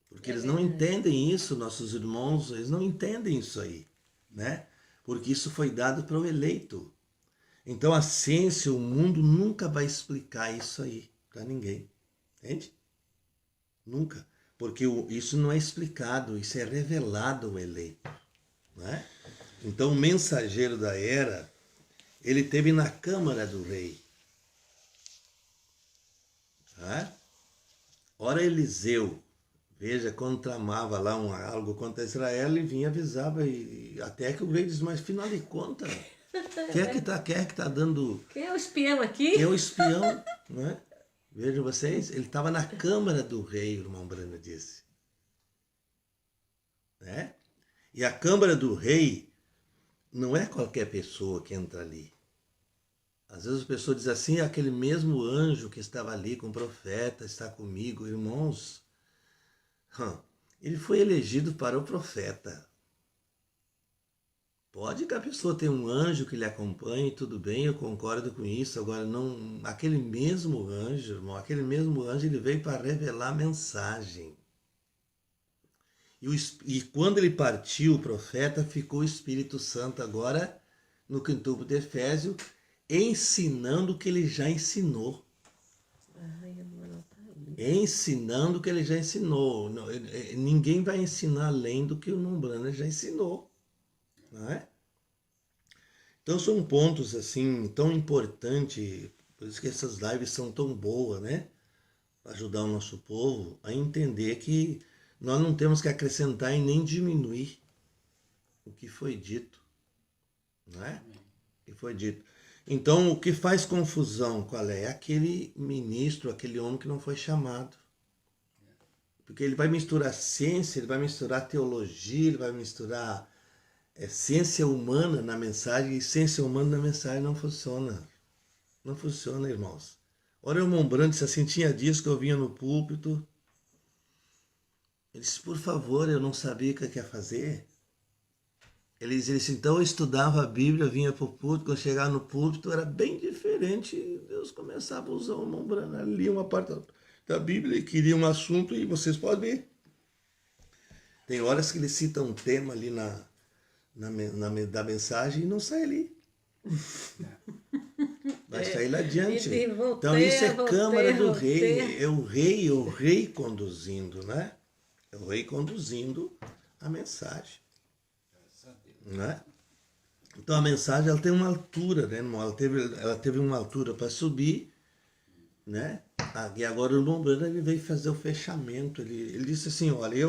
C: Porque eles não entendem isso, nossos irmãos, eles não entendem isso aí, né? Porque isso foi dado para o eleito. Então a ciência, o mundo nunca vai explicar isso aí para ninguém. Entende? Nunca. Porque isso não é explicado, isso é revelado ao eleito. Não é? Então o mensageiro da era, ele esteve na câmara do rei. Tá? Ora Eliseu, veja, quando tramava lá algo contra Israel, ele vinha e avisava, e até que o rei diz, mas afinal de contas, quem é que tá dando...
A: Quem é o espião aqui?
C: Quem é o espião, não é? Vejam vocês, ele estava na câmara do rei, o irmão Brana disse. Né? E a câmara do rei não é qualquer pessoa que entra ali. Às vezes as pessoas dizem assim, aquele mesmo anjo que estava ali com o profeta está comigo. Irmãos, ele foi elegido para o profeta. Pode que a pessoa tenha um anjo que lhe acompanhe, tudo bem, eu concordo com isso. Agora, não, aquele mesmo anjo, irmão, ele veio para revelar a mensagem. E quando ele partiu, o profeta, ficou o Espírito Santo agora no quintuple de Efésio, ensinando o que ele já ensinou. Ensinando o que ele já ensinou. Ninguém vai ensinar além do que o irmão Brana já ensinou. Não é? Então são pontos assim tão importantes, por isso que essas lives são tão boas, né? Para ajudar o nosso povo a entender que nós não temos que acrescentar e nem diminuir o que foi dito, não é? O que foi dito. Então o que faz confusão qual é? Aquele ministro, aquele homem que não foi chamado. Porque ele vai misturar ciência, ele vai misturar teologia, ele vai misturar ciência humana na mensagem, e ciência humana na mensagem não funciona. Não funciona, irmãos. Ora, o irmão Brando disse assim, tinha dias que eu vinha no púlpito, ele disse, por favor, eu não sabia o que eu ia fazer. Ele disse, então eu estudava a Bíblia, vinha para o púlpito, quando chegava no púlpito era bem diferente, Deus começava a usar o irmão Brando, ele lia uma parte da Bíblia e queria um assunto, e vocês podem ver. Tem horas que ele cita um tema ali da mensagem e não sai ali. Vai sair lá adiante. Então isso é câmara do rei. É o rei conduzindo, né? É o rei conduzindo a mensagem. Né? Então a mensagem ela tem uma altura, né, irmão? Ela teve uma altura para subir, né? E agora o irmão Brana ele veio fazer o fechamento. Ele disse assim, olha,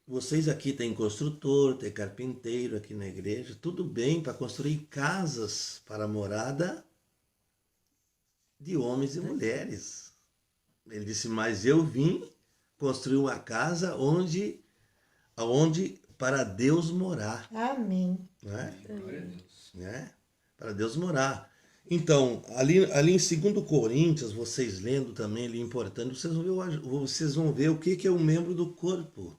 C: vocês aqui têm construtor, tem carpinteiro aqui na igreja, tudo bem para construir casas para a morada de homens e mulheres. Ele disse, mas eu vim construir uma casa onde para Deus morar.
D: Amém.
C: Né? Né? Para Deus morar. Então, ali em 2 Coríntios, vocês lendo também, ali importante, vocês vão ver o que é um membro do corpo.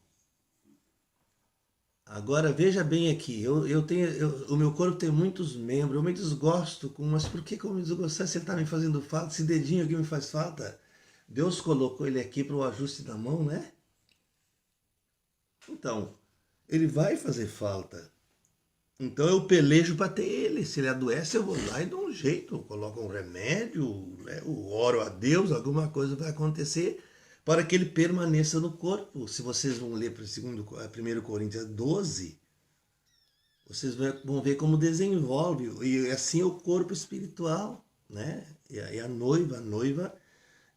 C: Agora, veja bem aqui, o meu corpo tem muitos membros, eu me desgosto, mas por que eu me desgostar se ele está me fazendo falta? Esse dedinho aqui me faz falta. Deus colocou ele aqui para o ajuste da mão, né? Então, ele vai fazer falta. Então eu pelejo para ter ele. Se ele adoece, eu vou lá e dou um jeito. Eu coloco um remédio, eu oro a Deus, alguma coisa vai acontecer para que ele permaneça no corpo. Se vocês vão ler para 1 Coríntios 12, vocês vão ver como desenvolve. E assim é o corpo espiritual, né? E a noiva,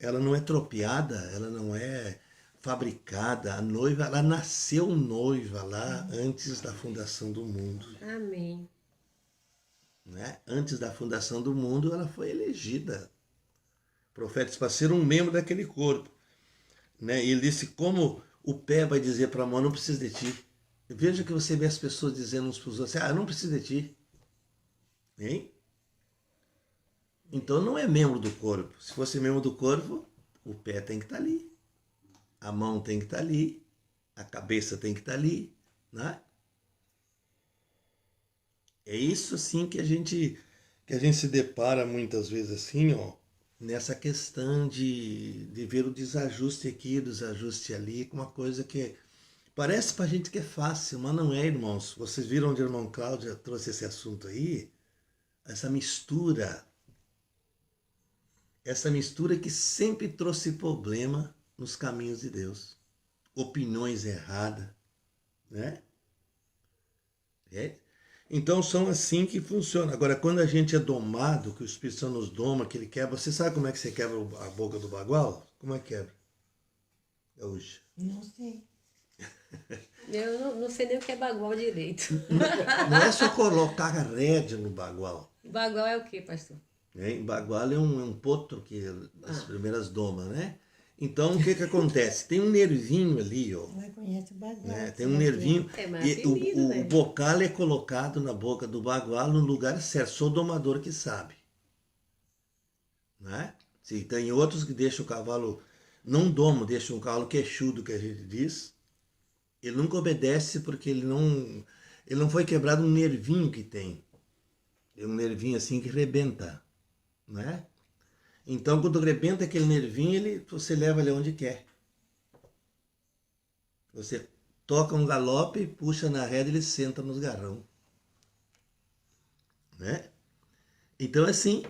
C: ela não é tropeada, ela não é fabricada. A noiva, ela nasceu noiva lá antes da fundação do mundo.
A: Amém.
C: Né? Antes da fundação do mundo, ela foi elegida. Profetas para ser um membro daquele corpo. Né? E ele disse, como o pé vai dizer para a mão, não preciso de ti. Veja que você vê as pessoas dizendo uns para os outros, não preciso de ti. Hein? Então não é membro do corpo. Se fosse membro do corpo, o pé tem que estar ali. A mão tem que estar ali. A cabeça tem que estar ali. Né? É isso assim que a gente se depara muitas vezes assim, ó, nessa questão de ver o desajuste aqui, o desajuste ali, com uma coisa que parece pra gente que é fácil, mas não é, irmãos. Vocês viram onde o irmão Cláudio trouxe esse assunto aí? essa mistura que sempre trouxe problema nos caminhos de Deus. Opiniões erradas, né? Então são assim que funciona. Agora, quando a gente é domado, que o Espírito Santo nos doma, que ele quebra, você sabe como é que você quebra a boca do bagual? Como é que quebra? Hoje.
D: Não sei.
A: Eu não sei nem o que é bagual direito.
C: Não é só colocar a rédea no bagual.
A: Bagual é o que, pastor?
C: Bagual é um potro que as primeiras domas, né? Então, o que acontece? Tem um nervinho ali, ó.
D: Não conhece o bagual.
C: Né? Tem um nervinho.
A: E
C: o bocal é colocado na boca do bagual no lugar certo. Sou o domador que sabe. Né? Se tem outros que deixam o cavalo, não domo, deixam o cavalo queixudo, que a gente diz. Ele nunca obedece porque ele não foi quebrado um nervinho que tem. É um nervinho assim que rebenta, né? Então, quando rebenta aquele nervinho, você leva ele onde quer. Você toca um galope, puxa na rédea, ele senta nos garrão. Né? Então, é assim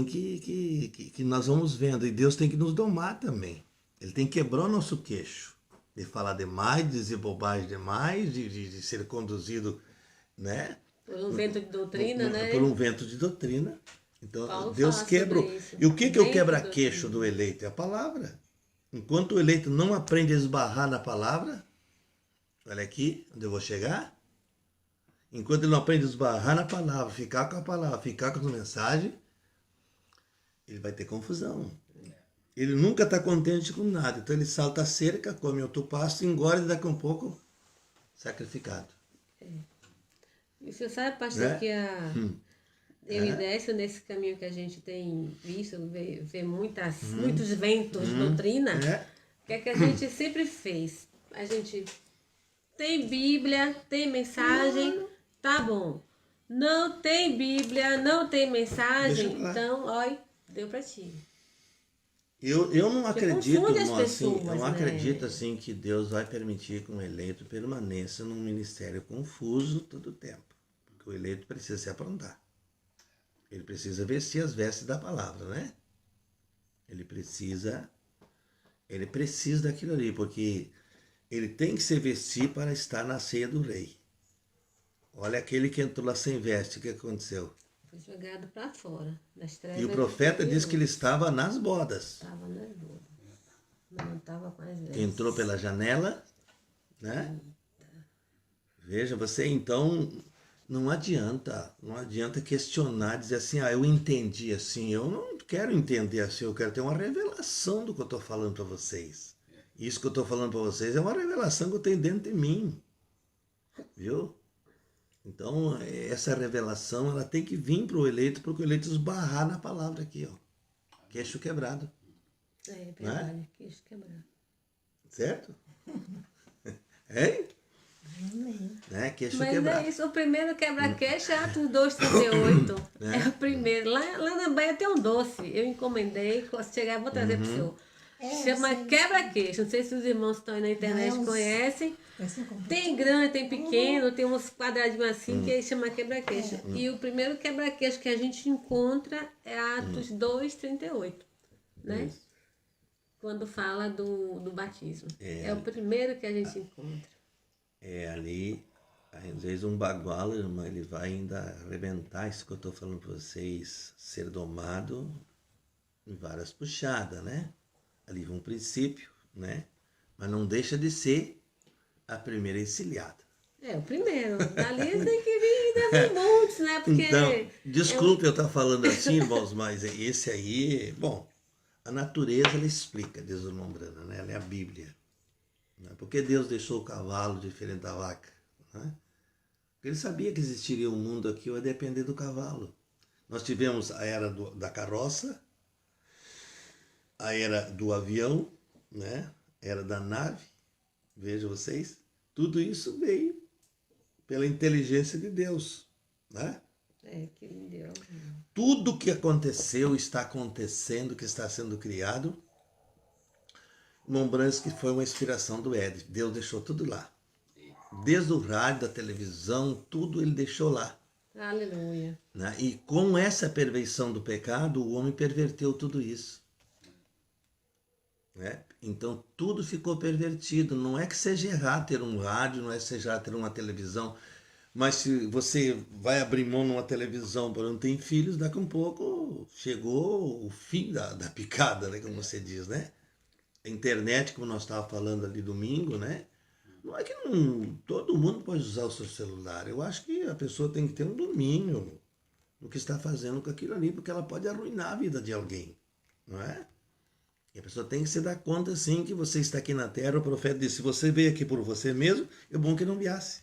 C: que nós vamos vendo. E Deus tem que nos domar também. Ele tem que quebrar o nosso queixo. De falar demais, de dizer bobagem demais, de ser conduzido, né?
A: Por um vento de doutrina, né?
C: Por um vento de doutrina. Então,
A: Paulo
C: Deus quebra. E o que é o quebra-queixo do eleito? É a palavra. Enquanto o eleito não aprende a esbarrar na palavra, olha aqui onde eu vou chegar. Enquanto ele não aprende a esbarrar na palavra, ficar com a palavra, ficar com a mensagem, ele vai ter confusão. Ele nunca está contente com nada. Então ele salta a cerca, come outro pasto, engorda e daqui a um pouco sacrificado.
A: E você sabe, pastor, que eu e Décio, nesse caminho que a gente tem visto, vê muitos ventos de doutrina, o que é que a gente sempre fez? A gente tem Bíblia, tem mensagem, tá bom. Não tem Bíblia, não tem mensagem, então, olha, deu para ti.
C: Eu não acredito,
A: pessoas,
C: eu não acredito assim que Deus vai permitir que um eleito permaneça num ministério confuso todo o tempo. Porque o eleito precisa se aprontar. Ele precisa vestir as vestes da palavra, né? Ele precisa daquilo ali, porque ele tem que se vestir para estar na ceia do rei. Olha aquele que entrou lá sem veste, o que aconteceu?
A: Foi jogado para fora, das trevas.
C: E o profeta disse que ele estava nas bodas.
A: Estava nas bodas. Não estava com as vestes.
C: Entrou pela janela, né? Veja, você então... Não adianta questionar, dizer assim, eu entendi assim. Eu não quero entender assim, eu quero ter uma revelação do que eu estou falando para vocês. Isso que eu estou falando para vocês é uma revelação que eu tenho dentro de mim. Viu? Então, essa revelação, ela tem que vir para o eleito, porque o eleito esbarrar na palavra aqui, ó. Queixo quebrado.
A: É verdade, queixo quebrado.
C: Certo? Hein? Né?
A: Queixo quebrado. É isso, o primeiro quebra-queixo é Atos 2:38. É o primeiro. Lá na Bahia tem um doce. Eu encomendei, se chegar, vou trazer para o senhor. Chama quebra-queixo. Não sei se os irmãos que estão aí na internet conhecem. Tem grande, tem pequeno, tem uns quadradinhos assim que chama quebra-queixo. E o primeiro quebra-queixo que a gente encontra é Atos 2:38. Né? Quando fala do batismo. É o primeiro que a gente encontra. Ali, às vezes um bagual, irmã, ele vai ainda arrebentar isso que eu estou falando para vocês, ser domado em várias puxadas, né? Ali um princípio, né? Mas não deixa de ser a primeira encilhada. O primeiro. Dali tem que vir ainda muitos, né? Porque então, desculpe eu estar falando assim, irmãos, mas esse aí, bom, a natureza ela explica, diz o irmão Brana, né? Ela é a Bíblia. Porque Deus deixou o cavalo diferente da vaca? Né? Porque ele sabia que existiria um mundo aqui, vai depender do cavalo. Nós tivemos a era da carroça, a era do avião, né? A era da nave. Vejam vocês, tudo isso veio pela inteligência de Deus. Né? Que Deus. Tudo que aconteceu, está acontecendo, que está sendo criado, Mombransky foi uma inspiração do Éden. Deus deixou tudo lá. Desde o rádio, da televisão, tudo ele deixou lá. Aleluia.
C: Né? E com essa perversão do pecado, o homem perverteu tudo isso. Né? Então tudo ficou pervertido. Não é que seja errado ter um rádio, não é que seja errado ter uma televisão, mas se você vai abrir mão numa televisão para não ter filhos, daqui a um pouco chegou o fim da picada, né? Como você diz, né? A internet, como nós estávamos falando ali domingo, né? Não é que todo mundo pode usar o seu celular. Eu acho que a pessoa tem que ter um domínio no que está fazendo com aquilo ali, porque ela pode arruinar a vida de alguém, não é? E a pessoa tem que se dar conta, sim, que você está aqui na terra. O profeta disse, se você veio aqui por você mesmo, é bom que não viesse.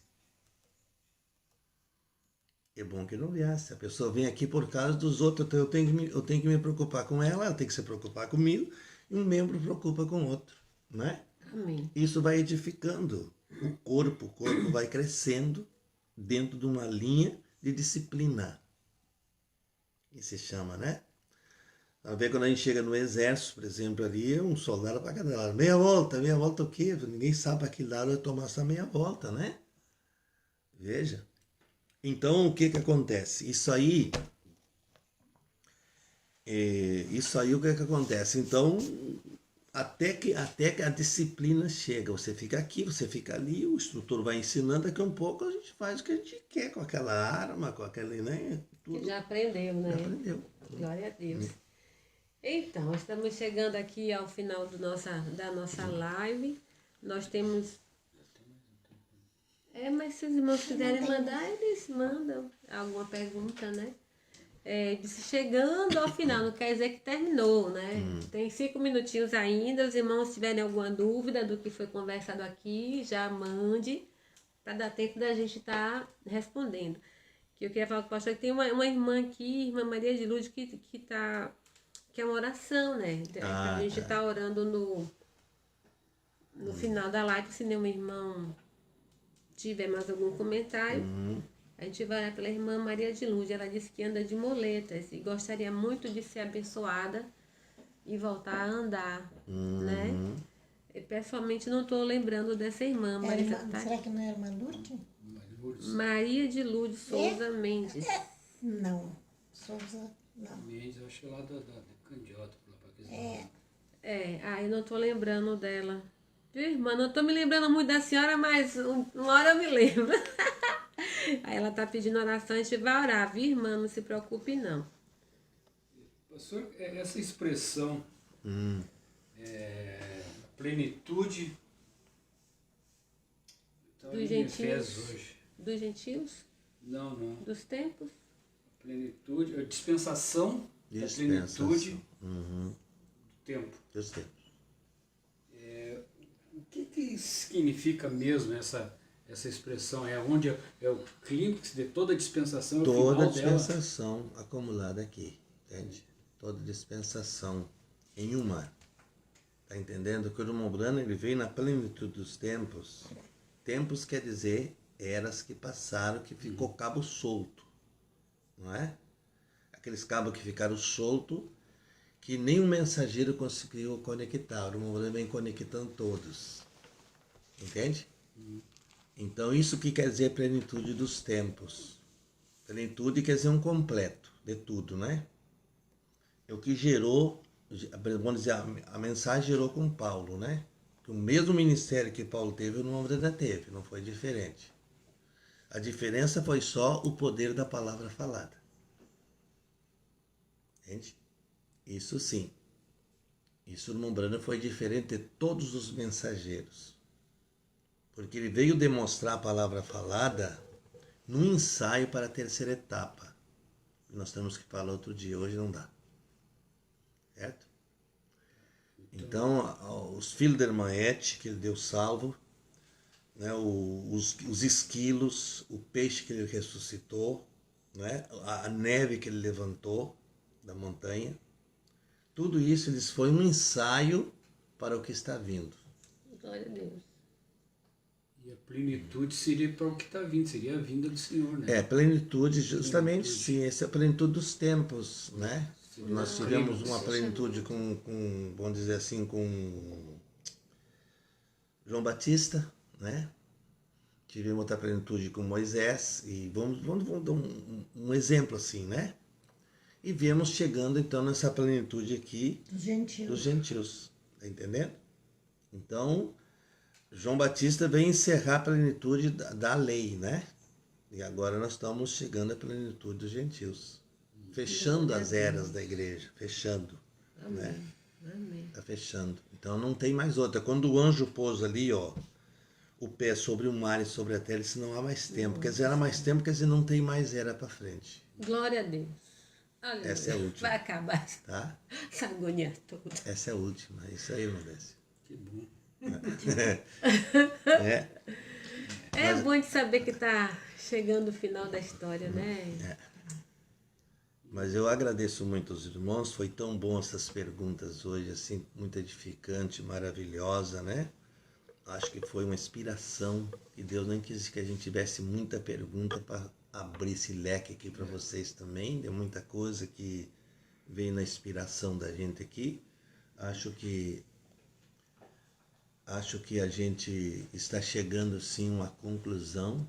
C: É bom que não viesse. A pessoa vem aqui por causa dos outros, então eu tenho que me preocupar com ela tem que se preocupar comigo, e um membro preocupa com o outro, não é?
A: Amém.
C: Isso vai edificando o corpo vai crescendo dentro de uma linha de disciplina. Que se chama, né? A ver, quando a gente chega no exército, por exemplo, ali, um soldado para cada lado. Meia volta o quê? Ninguém sabe para que lado vai tomar essa meia volta, né? Veja. Então, o que acontece? Isso aí, o que acontece? Então, até que a disciplina chega. Você fica aqui, você fica ali, o instrutor vai ensinando, daqui a um pouco a gente faz o que a gente quer com aquela arma, com aquele, né? Tudo.
A: Já aprendeu, né?
C: Já aprendeu.
A: Glória a Deus. Então, estamos chegando aqui ao final da nossa live. Nós temos... mas se os irmãos quiserem mandar, eles mandam alguma pergunta, né? Chegando ao final, não quer dizer que terminou, né? Tem 5 minutinhos ainda. Os irmãos tiverem alguma dúvida do que foi conversado aqui, já mande, para dar tempo da gente estar respondendo. Que eu queria falar com o pastor que tem uma irmã aqui, irmã Maria de Luz, que é uma oração, né? A gente está orando no final da live, se nenhum irmão tiver mais algum comentário, a gente vai orar pela irmã Maria de Luz. Ela disse que anda de muletas e gostaria muito de ser abençoada e voltar a andar, né? Eu, pessoalmente, não estou lembrando dessa irmã.
D: Será que não é irmã Lourdes?
A: Maria de Lourdes Souza Mendes.
D: Não, Souza, não.
B: Mendes, eu acho que é lá da Candiota.
A: Eu não estou lembrando dela. Viu, irmã? Não estou me lembrando muito da senhora, mas uma hora eu me lembro. Aí ela está pedindo oração, a gente vai orar, viu, irmã? Não se preocupe, não.
B: Pastor, essa expressão, plenitude,
A: dos gentios hoje. Dos gentios?
B: Não.
A: Dos tempos?
B: Plenitude, a dispensação da plenitude do tempo.
C: Dos tempos.
B: O que significa mesmo essa expressão? É onde é o clímax de toda a dispensação?
C: Toda a dispensação acumulada aqui, entende? Toda dispensação em uma. Está entendendo? Que o irmão Branham, ele veio na plenitude dos tempos. Tempos quer dizer eras que passaram, que ficou cabo solto, não é? Aqueles cabos que ficaram soltos, que nenhum mensageiro conseguiu conectar. O irmão Branham vem conectando todos, entende? Então isso que quer dizer plenitude dos tempos. Plenitude quer dizer um completo de tudo, né? É o que gerou, vamos dizer, a mensagem gerou com Paulo, né? O mesmo ministério que Paulo teve, o irmão Branham teve, não foi diferente. A diferença foi só o poder da palavra falada. Entende? Isso sim. Isso o irmão Branham foi diferente de todos os mensageiros. Porque ele veio demonstrar a palavra falada num ensaio para a terceira etapa. Nós temos que falar outro dia, hoje não dá. Certo? Então, os filhos da irmã Ete, que ele deu salvo, né, os esquilos, o peixe que ele ressuscitou, né, a neve que ele levantou da montanha, tudo isso eles foi um ensaio para o que está vindo.
A: Glória a Deus.
B: E a plenitude seria para o que está vindo, seria a vinda do Senhor, né?
C: Plenitude, justamente sim, essa é a plenitude dos tempos, né? Nós tivemos uma plenitude com, vamos dizer assim, com João Batista, né? tivemos outra plenitude com Moisés, e vamos dar um exemplo assim, né? E viemos chegando então nessa plenitude aqui dos gentios, tá entendendo? Então, João Batista vem encerrar a plenitude da lei, né? E agora nós estamos chegando à plenitude dos gentios, fechando as eras da igreja, fechando,
A: Amém.
C: Né?
A: Amém.
C: Está fechando. Então não tem mais outra. Quando o anjo pôs ali, ó, o pé sobre o mar e sobre a terra, ele disse, não há mais tempo. Quer dizer, era mais tempo, quer dizer, não tem mais era para frente.
A: Glória a Deus. Aleluia.
C: Essa é a última.
A: Vai acabar
C: Tá?
A: essa agonia toda.
C: Essa é a última. É isso aí, irmã Décia.
B: Que bom.
A: É bom de saber que está chegando o final da história, né?
C: Mas eu agradeço muito aos irmãos, foi tão bom essas perguntas hoje, assim, muito edificante, maravilhosa, né? Acho que foi uma inspiração, e Deus nem quis que a gente tivesse muita pergunta para abrir esse leque aqui para vocês também, deu muita coisa que veio na inspiração da gente aqui. Acho que a gente está chegando, sim, a uma conclusão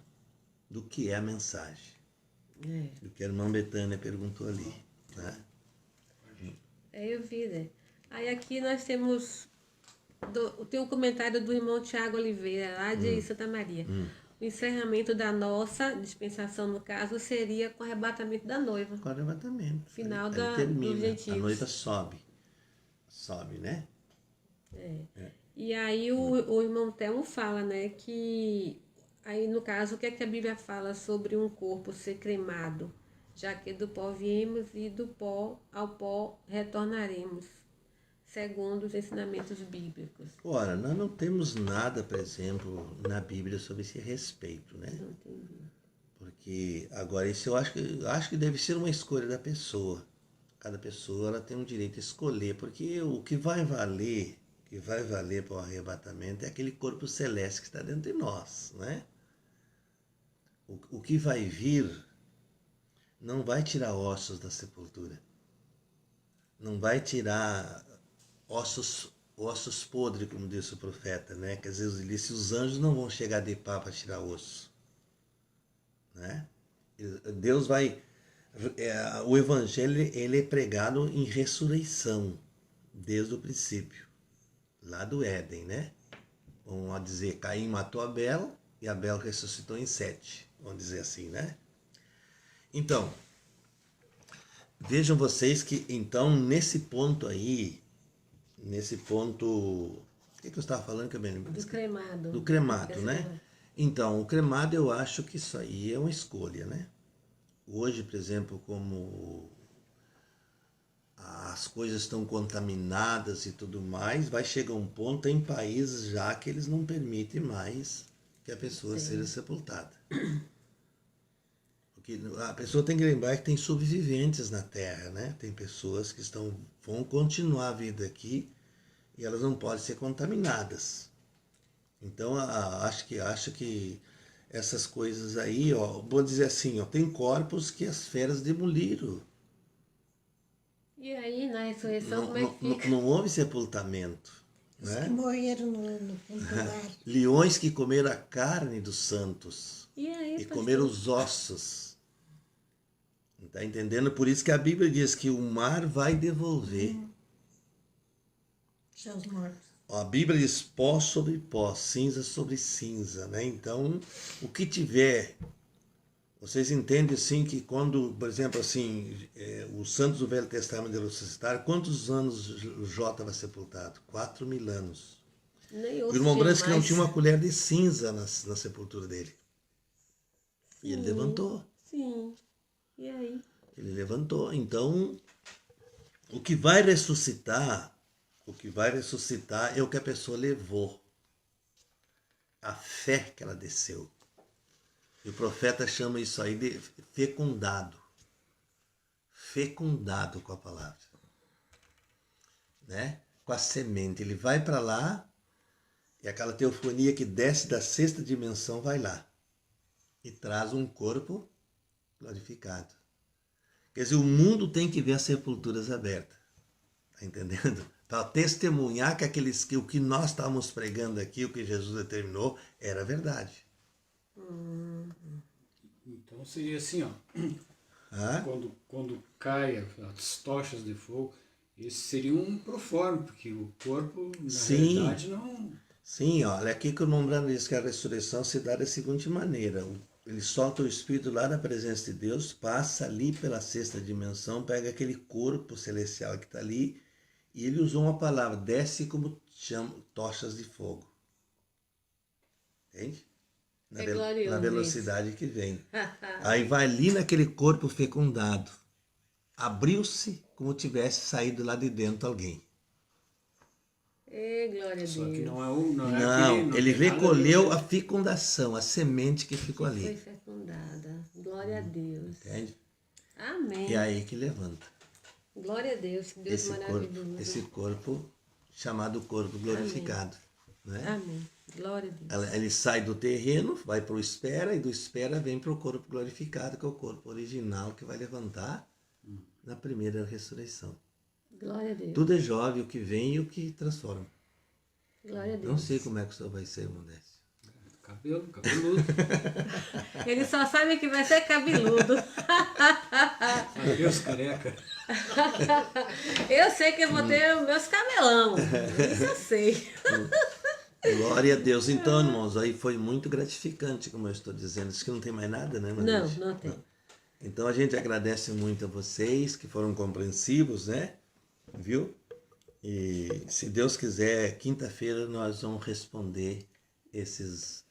C: do que é a mensagem. Do que a irmã Betânia perguntou ali, né?
A: Eu vi, né? Aí aqui nós temos tem um comentário do irmão Tiago Oliveira, lá de Santa Maria. O encerramento da nossa dispensação, no caso, seria com o arrebatamento da noiva.
C: Com o arrebatamento.
A: Final
C: aí termina,
A: dos gentios.
C: a noiva sobe. Sobe, né?
A: E aí o irmão Telmo fala, né, que aí no caso o que é que a Bíblia fala sobre um corpo ser cremado, já que do pó viemos e do pó ao pó retornaremos, segundo os ensinamentos bíblicos.
C: Ora, nós não temos nada, por exemplo, na Bíblia sobre esse respeito, né?
A: Não entendi.
C: Porque agora isso eu acho que deve ser uma escolha da pessoa. Cada pessoa ela tem um direito a escolher, porque o que vai valer para o arrebatamento é aquele corpo celeste que está dentro de nós, né? O que vai vir não vai tirar ossos da sepultura. Não vai tirar ossos podres, como disse o profeta, né? Quer dizer, ele disse, os anjos não vão chegar de pá para tirar osso, né? Deus vai... o evangelho ele é pregado em ressurreição, desde o princípio, lá do Éden, né? Vamos dizer, Caim matou Abel e Abel ressuscitou em Sete, vamos dizer assim, né? Então, vejam vocês que, então, nesse ponto aí, o que eu estava falando que eu me lembro?
A: Do cremado.
C: Do cremado, né? Então, o cremado eu acho que isso aí é uma escolha, né? Hoje, por exemplo, como as coisas estão contaminadas e tudo mais, vai chegar um ponto em países já que eles não permitem mais que a pessoa seja sepultada. Porque a pessoa tem que lembrar que tem sobreviventes na Terra, né? Tem pessoas que vão continuar a vida aqui e elas não podem ser contaminadas. Então, acho que essas coisas aí, ó, vou dizer assim, ó, tem corpos que as feras demoliram.
A: E aí, na ressurreição, como é que fica?
C: Não houve sepultamento.
D: Os
C: né?
D: que morreram no fundo do mar.
C: Leões que comeram a carne dos santos.
A: E aí,
C: e comeram os ossos. Está entendendo? Por isso que a Bíblia diz que o mar vai devolver.
D: Seus mortos.
C: A Bíblia diz pó sobre pó, cinza sobre cinza, né? Então, o que tiver, vocês entendem assim que quando, por exemplo, assim, os santos do Velho Testamento ressuscitaram, quantos anos Jó estava sepultado? 4.000 anos. O irmão Branco não tinha uma colher de cinza na sepultura dele. Sim, e ele levantou.
A: Sim. E aí?
C: Ele levantou. Então, o que vai ressuscitar é o que a pessoa levou. A fé que ela desceu. E o profeta chama isso aí de fecundado. Fecundado com a palavra. Né? Com a semente. Ele vai para lá e aquela teofonia que desce da sexta dimensão vai lá. E traz um corpo glorificado. Quer dizer, o mundo tem que ver as sepulturas abertas. Está entendendo? Para testemunhar que o que nós estávamos pregando aqui, o que Jesus determinou, era verdade.
B: Então seria assim, ó. Quando cai as tochas de fogo, esse seria um proforme, porque o corpo, na realidade, não...
C: Sim, olha, aqui que o Nombrando diz que a ressurreição se dá da seguinte maneira. Ele solta o espírito lá na presença de Deus, passa ali pela sexta dimensão, pega aquele corpo celestial que está ali, e ele usou uma palavra, desce como tochas de fogo. Entende? Na velocidade que vem. Aí vai ali naquele corpo fecundado. Abriu-se como tivesse saído lá de dentro alguém.
A: Glória a Deus.
B: Só que
C: não, ele recolheu a fecundação, a semente que ficou ali.
A: Foi fecundada. Glória a Deus.
C: Entende?
A: Amém.
C: E aí que levanta.
A: Glória a Deus, que Deus
C: esse
A: maravilhoso.
C: Esse corpo chamado corpo glorificado.
A: Amém.
C: Né?
A: Amém. Glória a Deus.
C: Ele sai do terreno, vai para o espera, e do espera vem para o corpo glorificado, que é o corpo original que vai levantar na primeira ressurreição.
A: Glória a Deus.
C: Tudo é jovem, o que vem e o que transforma.
A: Glória a Deus.
C: Não sei como é que o senhor vai ser, irmão Décio.
B: Cabeludo.
A: Ele só sabe que vai ser cabeludo.
B: Deus careca.
A: Eu sei que eu vou ter os meus cabelão. Isso eu sei.
C: Glória a Deus. Então, irmãos, aí foi muito gratificante, como eu estou dizendo. Acho que não tem mais nada, né, Maria?
A: Não tem.
C: Então, a gente agradece muito a vocês que foram compreensivos, né? Viu? E, se Deus quiser, quinta-feira nós vamos responder esses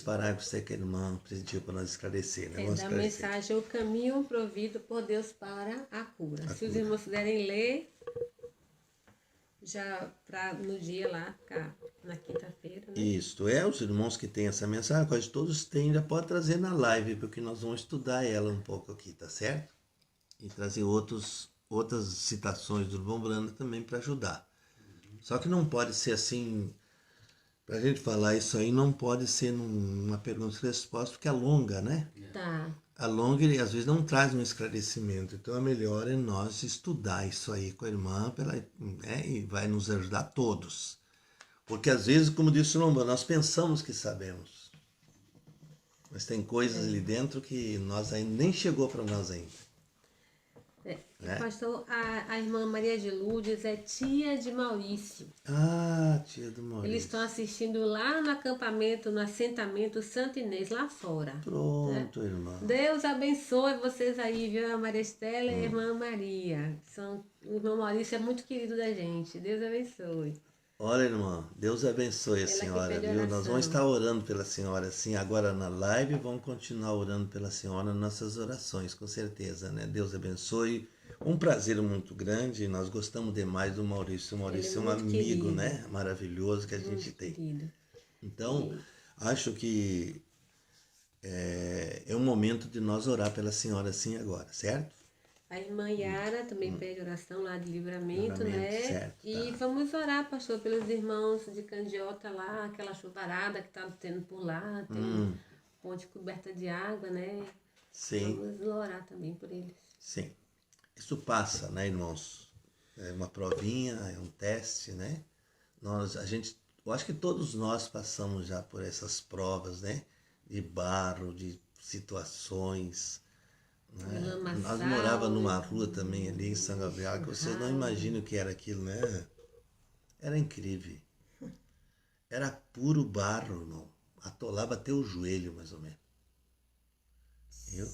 C: parágrafos que a irmã pediu para nós esclarecer, né? Vamos
A: da
C: esclarecer.
A: mensagem, o caminho provido por Deus para a cura. Se os irmãos puderem ler, já no dia lá, na quinta-feira, né?
C: Isso, os irmãos que têm essa mensagem, quase todos têm, já pode trazer na live, porque nós vamos estudar ela um pouco aqui, tá certo? E trazer outras citações do irmão Brando também para ajudar. Só que não pode ser assim, para a gente falar isso aí, não pode ser numa pergunta e resposta, porque alonga, né?
A: Tá.
C: Alonga e às vezes não traz um esclarecimento. Então, é melhor nós estudar isso aí com a irmã, e vai nos ajudar todos. Porque às vezes, como disse o Lomba, nós pensamos que sabemos. Mas tem coisas ali dentro que nós ainda nem chegou para nós ainda.
A: Pastor, a irmã Maria de Lourdes é tia de Maurício.
C: Tia do Maurício.
A: Eles estão assistindo lá no acampamento, no assentamento Santo Inês, lá fora.
C: Pronto, irmã.
A: Deus abençoe vocês aí, viu? A Maria Estela e a irmã Maria. O irmão Maurício é muito querido da gente. Deus abençoe.
C: Olha, irmã, Deus abençoe a senhora, viu? Nós vamos estar orando pela senhora, assim, agora na live, vamos continuar orando pela senhora nas nossas orações, com certeza, né? Deus abençoe. Um prazer muito grande, nós gostamos demais do Maurício. O Maurício é um amigo, querido, né? Maravilhoso que a gente tem. Querido. Então, acho que é um momento de nós orar pela senhora assim agora, certo?
A: A irmã Yara também pede oração lá de livramento, né?
C: Certo,
A: e vamos orar, pastor, pelos irmãos de Candiota lá, aquela chuvarada que está tendo por lá, tem ponte coberta de água, né?
C: Sim.
A: Vamos orar também por eles.
C: Sim. Isso passa, né, irmãos? É uma provinha, é um teste, né? Eu acho que todos nós passamos já por essas provas, né? De barro, de situações. Né? Nós morávamos numa rua também ali em São Gabriel, que vocês não imaginam o que era aquilo, né? Era incrível. Era puro barro, irmão. Atolava até o joelho, mais ou menos. Viu?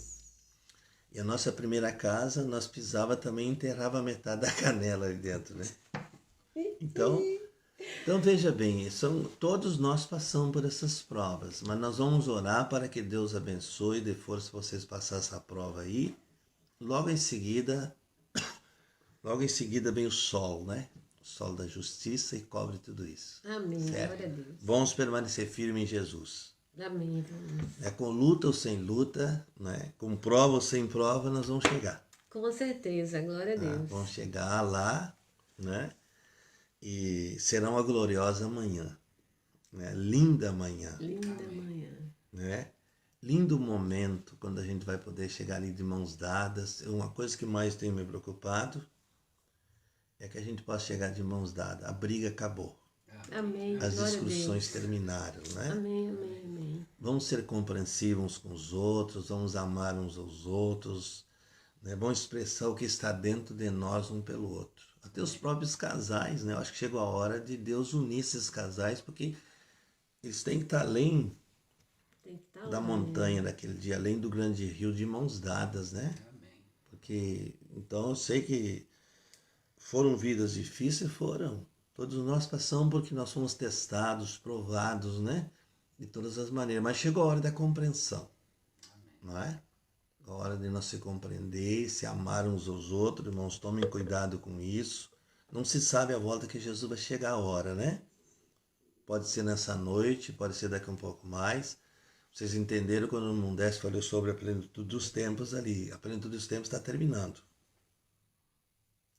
C: E a nossa primeira casa, nós pisava também e enterrava metade da canela ali dentro, né? Então veja bem, todos nós passamos por essas provas, mas nós vamos orar para que Deus abençoe e dê força para vocês passarem essa prova aí. Logo em seguida vem o sol, né? O sol da justiça e cobre tudo isso.
A: Amém,
C: certo?
A: glória a Deus.
C: Vamos permanecer firmes em Jesus.
A: Amém.
C: Com luta ou sem luta, né? Com prova ou sem prova, nós vamos chegar.
A: Com certeza, glória a Deus.
C: Vamos chegar lá, né? E será uma gloriosa manhã, né? Linda manhã.
A: Linda manhã.
C: Né? Lindo momento quando a gente vai poder chegar ali de mãos dadas. Uma coisa que mais tem me preocupado é que a gente possa chegar de mãos dadas. A briga acabou.
A: Amém.
C: As discussões terminaram, né?
A: Amém, amém, amém.
C: Vamos ser compreensivos uns com os outros, vamos amar uns aos outros, né? Vamos expressar o que está dentro de nós um pelo outro. Até os próprios casais, né? Eu acho que chegou a hora de Deus unir esses casais, porque eles têm que estar além da montanha daquele dia, além do grande rio, de mãos dadas, né? Porque, então eu sei que foram vidas difíceis, foram. Todos nós passamos porque nós fomos testados, provados, né? De todas as maneiras. Mas chegou a hora da compreensão, não é? A hora de nós se compreender, se amar uns aos outros. Irmãos, tomem cuidado com isso. Não se sabe a volta que Jesus vai chegar a hora, né? Pode ser nessa noite, pode ser daqui a um pouco mais. Vocês entenderam quando o irmão Décio falou sobre a plenitude dos tempos ali. A plenitude dos tempos está terminando,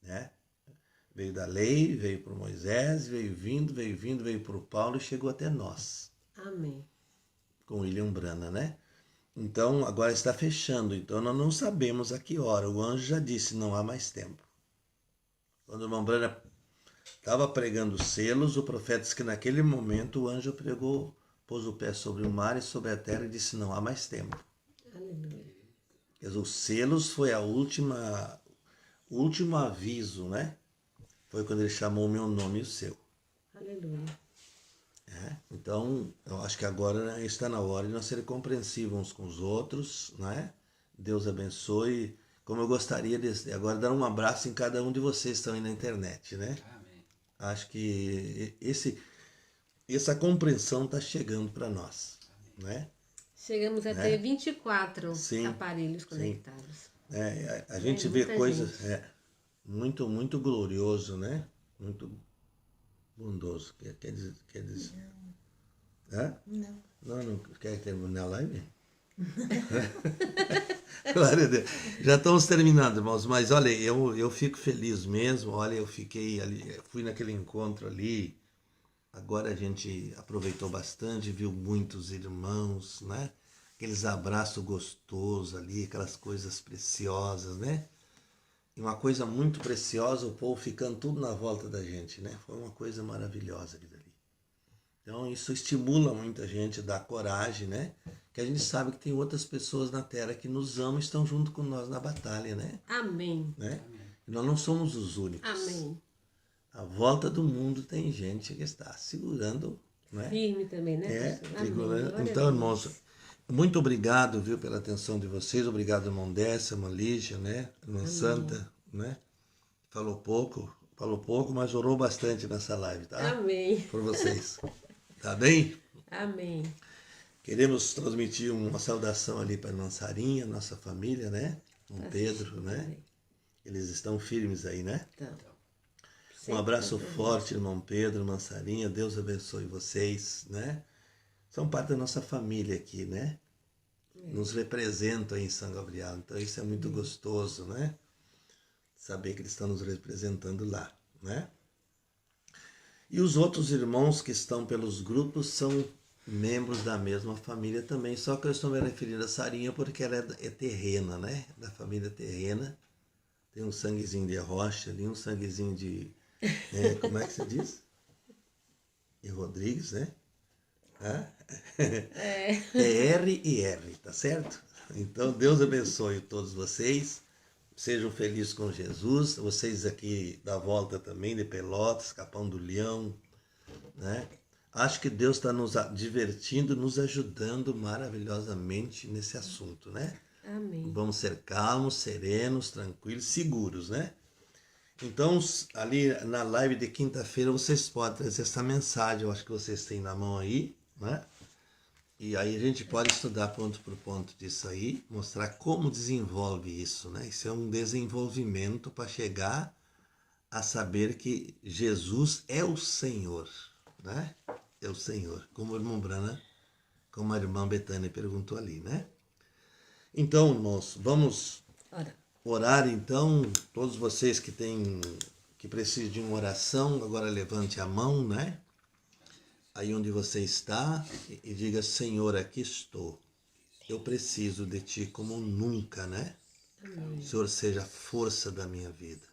C: né? Veio da lei, veio para Moisés, veio para o Paulo e chegou até nós.
A: Amém.
C: Com William Branham, né? Então, agora está fechando. Então, nós não sabemos a que hora. O anjo já disse, não há mais tempo. Quando o irmão Branham estava pregando selos, o profeta disse que naquele momento o anjo pregou, pôs o pé sobre o mar e sobre a terra e disse, não há mais tempo.
A: Aleluia.
C: Quer dizer, os selos foi o último aviso, né? Foi quando ele chamou o meu nome e o seu.
A: Aleluia.
C: Então, eu acho que agora está na hora de nós sermos compreensivos uns com os outros, né? Deus abençoe. Como eu gostaria de agora dar um abraço em cada um de vocês que estão aí na internet, né?
B: Amém.
C: Acho que essa compreensão está chegando para nós, né?
A: Chegamos a ter 24
C: Sim,
A: aparelhos conectados.
C: A gente vê coisas muito, muito glorioso, né? Muito bondoso. Quer dizer? Não quer terminar a live? Glória a Deus. Já estamos terminando, irmãos, mas olha, eu fico feliz mesmo. Olha, eu fiquei ali, fui naquele encontro ali. Agora a gente aproveitou bastante, viu muitos irmãos, né? Aqueles abraços gostosos ali, aquelas coisas preciosas, né? E uma coisa muito preciosa, o povo ficando tudo na volta da gente, né? Foi uma coisa maravilhosa ali dali. Então isso estimula muita gente, dá coragem, né? Que a gente sabe que tem outras pessoas na terra que nos amam e estão junto com nós na batalha, né?
A: Amém.
C: Né? E nós não somos os únicos.
A: Amém.
C: À volta do mundo tem gente que está segurando, né?
A: Firme também, né?
C: Segurando. Então, irmãos, muito obrigado, viu, pela atenção de vocês. Obrigado, irmão Décia, irmã Lígia, né? Irmã Santa, né? Falou pouco, mas orou bastante nessa live, tá?
A: Amém.
C: Por vocês. Tá bem?
A: Amém.
C: Queremos transmitir uma saudação ali para a irmã Sarinha, nossa família, né? Com Pedro, né? Eles estão firmes aí, né?
A: Então.
C: Um abraço forte, irmão Pedro, irmã Sarinha. Deus abençoe vocês, né? São parte da nossa família aqui, né? Nos representam aí em São Gabriel. Então isso é muito gostoso, né? Saber que eles estão nos representando lá, né? E os outros irmãos que estão pelos grupos são membros da mesma família também, só que eu estou me referindo a Sarinha porque ela é terrena, né? Da família terrena. Tem um sanguezinho de rocha ali, um sanguezinho de... como é que se diz? E Rodrigues, né? É R e R, tá certo? Então, Deus abençoe todos vocês. Sejam felizes com Jesus. Vocês aqui da volta também, de Pelotas, Capão do Leão, né? Acho que Deus está nos divertindo, nos ajudando maravilhosamente nesse assunto, né?
A: Amém.
C: Vamos ser calmos, serenos, tranquilos, seguros, né? Então, ali na live de quinta-feira, vocês podem trazer essa mensagem, eu acho que vocês têm na mão aí, né? E aí a gente pode estudar ponto por ponto disso aí, mostrar como desenvolve isso, né? Isso é um desenvolvimento para chegar a saber que Jesus é o Senhor, né? É o Senhor, como o irmão Branham, como a irmã Betânia perguntou ali, né? Então, irmãos, vamos orar então. Todos vocês que precisam de uma oração, agora levante a mão, né? Aí onde você está e diga, Senhor, aqui estou. Eu preciso de Ti como nunca, né?
A: Amém.
C: O Senhor seja a força da minha vida.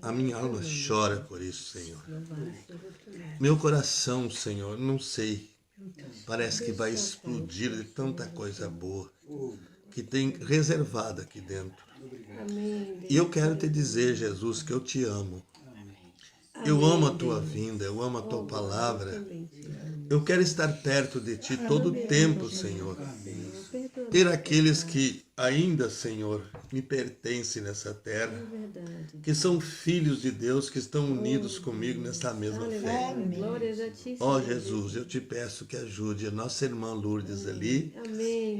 C: A minha alma chora por isso, Senhor. Meu coração, Senhor, não sei. Parece que vai explodir de tanta coisa boa que tem reservada aqui dentro. E eu quero te dizer, Jesus, que eu te amo. Eu amo a tua vinda, eu amo a tua palavra. Eu quero estar perto de ti todo o tempo, Senhor. Ter aqueles que ainda, Senhor, me pertencem nessa terra, que são filhos de Deus, que estão unidos comigo nessa mesma fé. Ó Jesus, eu te peço que ajude a nossa irmã Lourdes ali,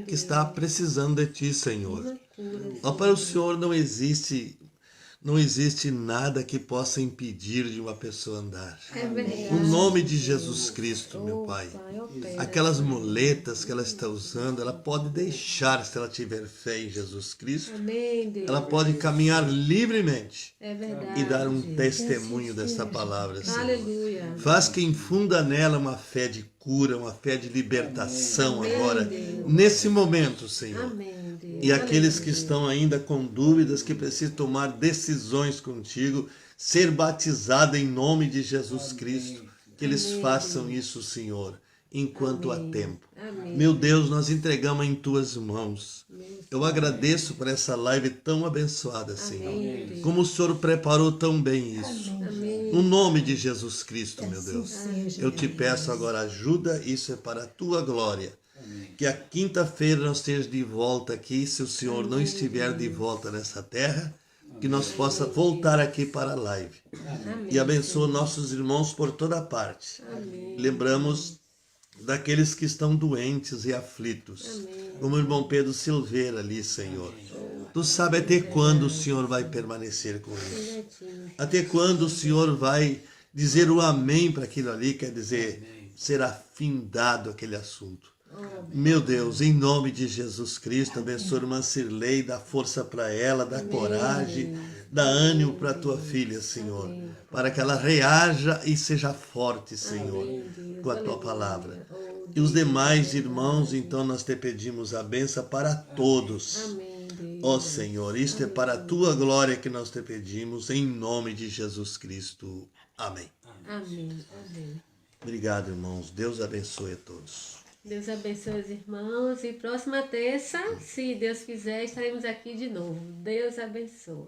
C: que está precisando de ti, Senhor. Ó, para o Senhor não existe nada que possa impedir de uma pessoa andar. No nome de Jesus Cristo, meu Pai. Aquelas muletas que ela está usando, ela pode deixar, se ela tiver fé em Jesus Cristo. Ela pode caminhar livremente e dar um testemunho dessa palavra, Senhor. Faz que infunda nela uma fé de cura, uma fé de libertação agora, nesse momento, Senhor. E aqueles que estão ainda com dúvidas, que precisam tomar decisões contigo, ser batizado em nome de Jesus Cristo, que eles façam isso, Senhor, enquanto há tempo. Meu Deus, nós entregamos em tuas mãos. Eu agradeço por essa live tão abençoada, Senhor. Como o Senhor preparou tão bem isso. No nome de Jesus Cristo, meu Deus. Eu te peço agora ajuda, isso é para a tua glória. Que a quinta-feira nós estejamos de volta aqui, se o Senhor não estiver de volta nessa terra, que nós possa voltar aqui para a live. E abençoa nossos irmãos por toda parte. Lembramos daqueles que estão doentes e aflitos, como o irmão Pedro Silveira ali, Senhor. Tu sabe até quando o Senhor vai permanecer com isso. Até quando o Senhor vai dizer o amém para aquilo ali, quer dizer, será findado aquele assunto. Meu Deus, em nome de Jesus Cristo, abençoa a irmã Cirlei, dá força para ela, dá coragem, dá ânimo para a tua filha, Senhor, para que ela reaja e seja forte, Senhor, com a tua palavra. E os demais irmãos, então nós te pedimos a benção para todos. Ó Senhor, isto é para a tua glória que nós te pedimos, em nome de Jesus Cristo. Amém.
A: Amém.
C: Obrigado, irmãos. Deus abençoe a todos.
A: Deus abençoe os irmãos. E próxima terça, se Deus quiser, estaremos aqui de novo. Deus abençoe.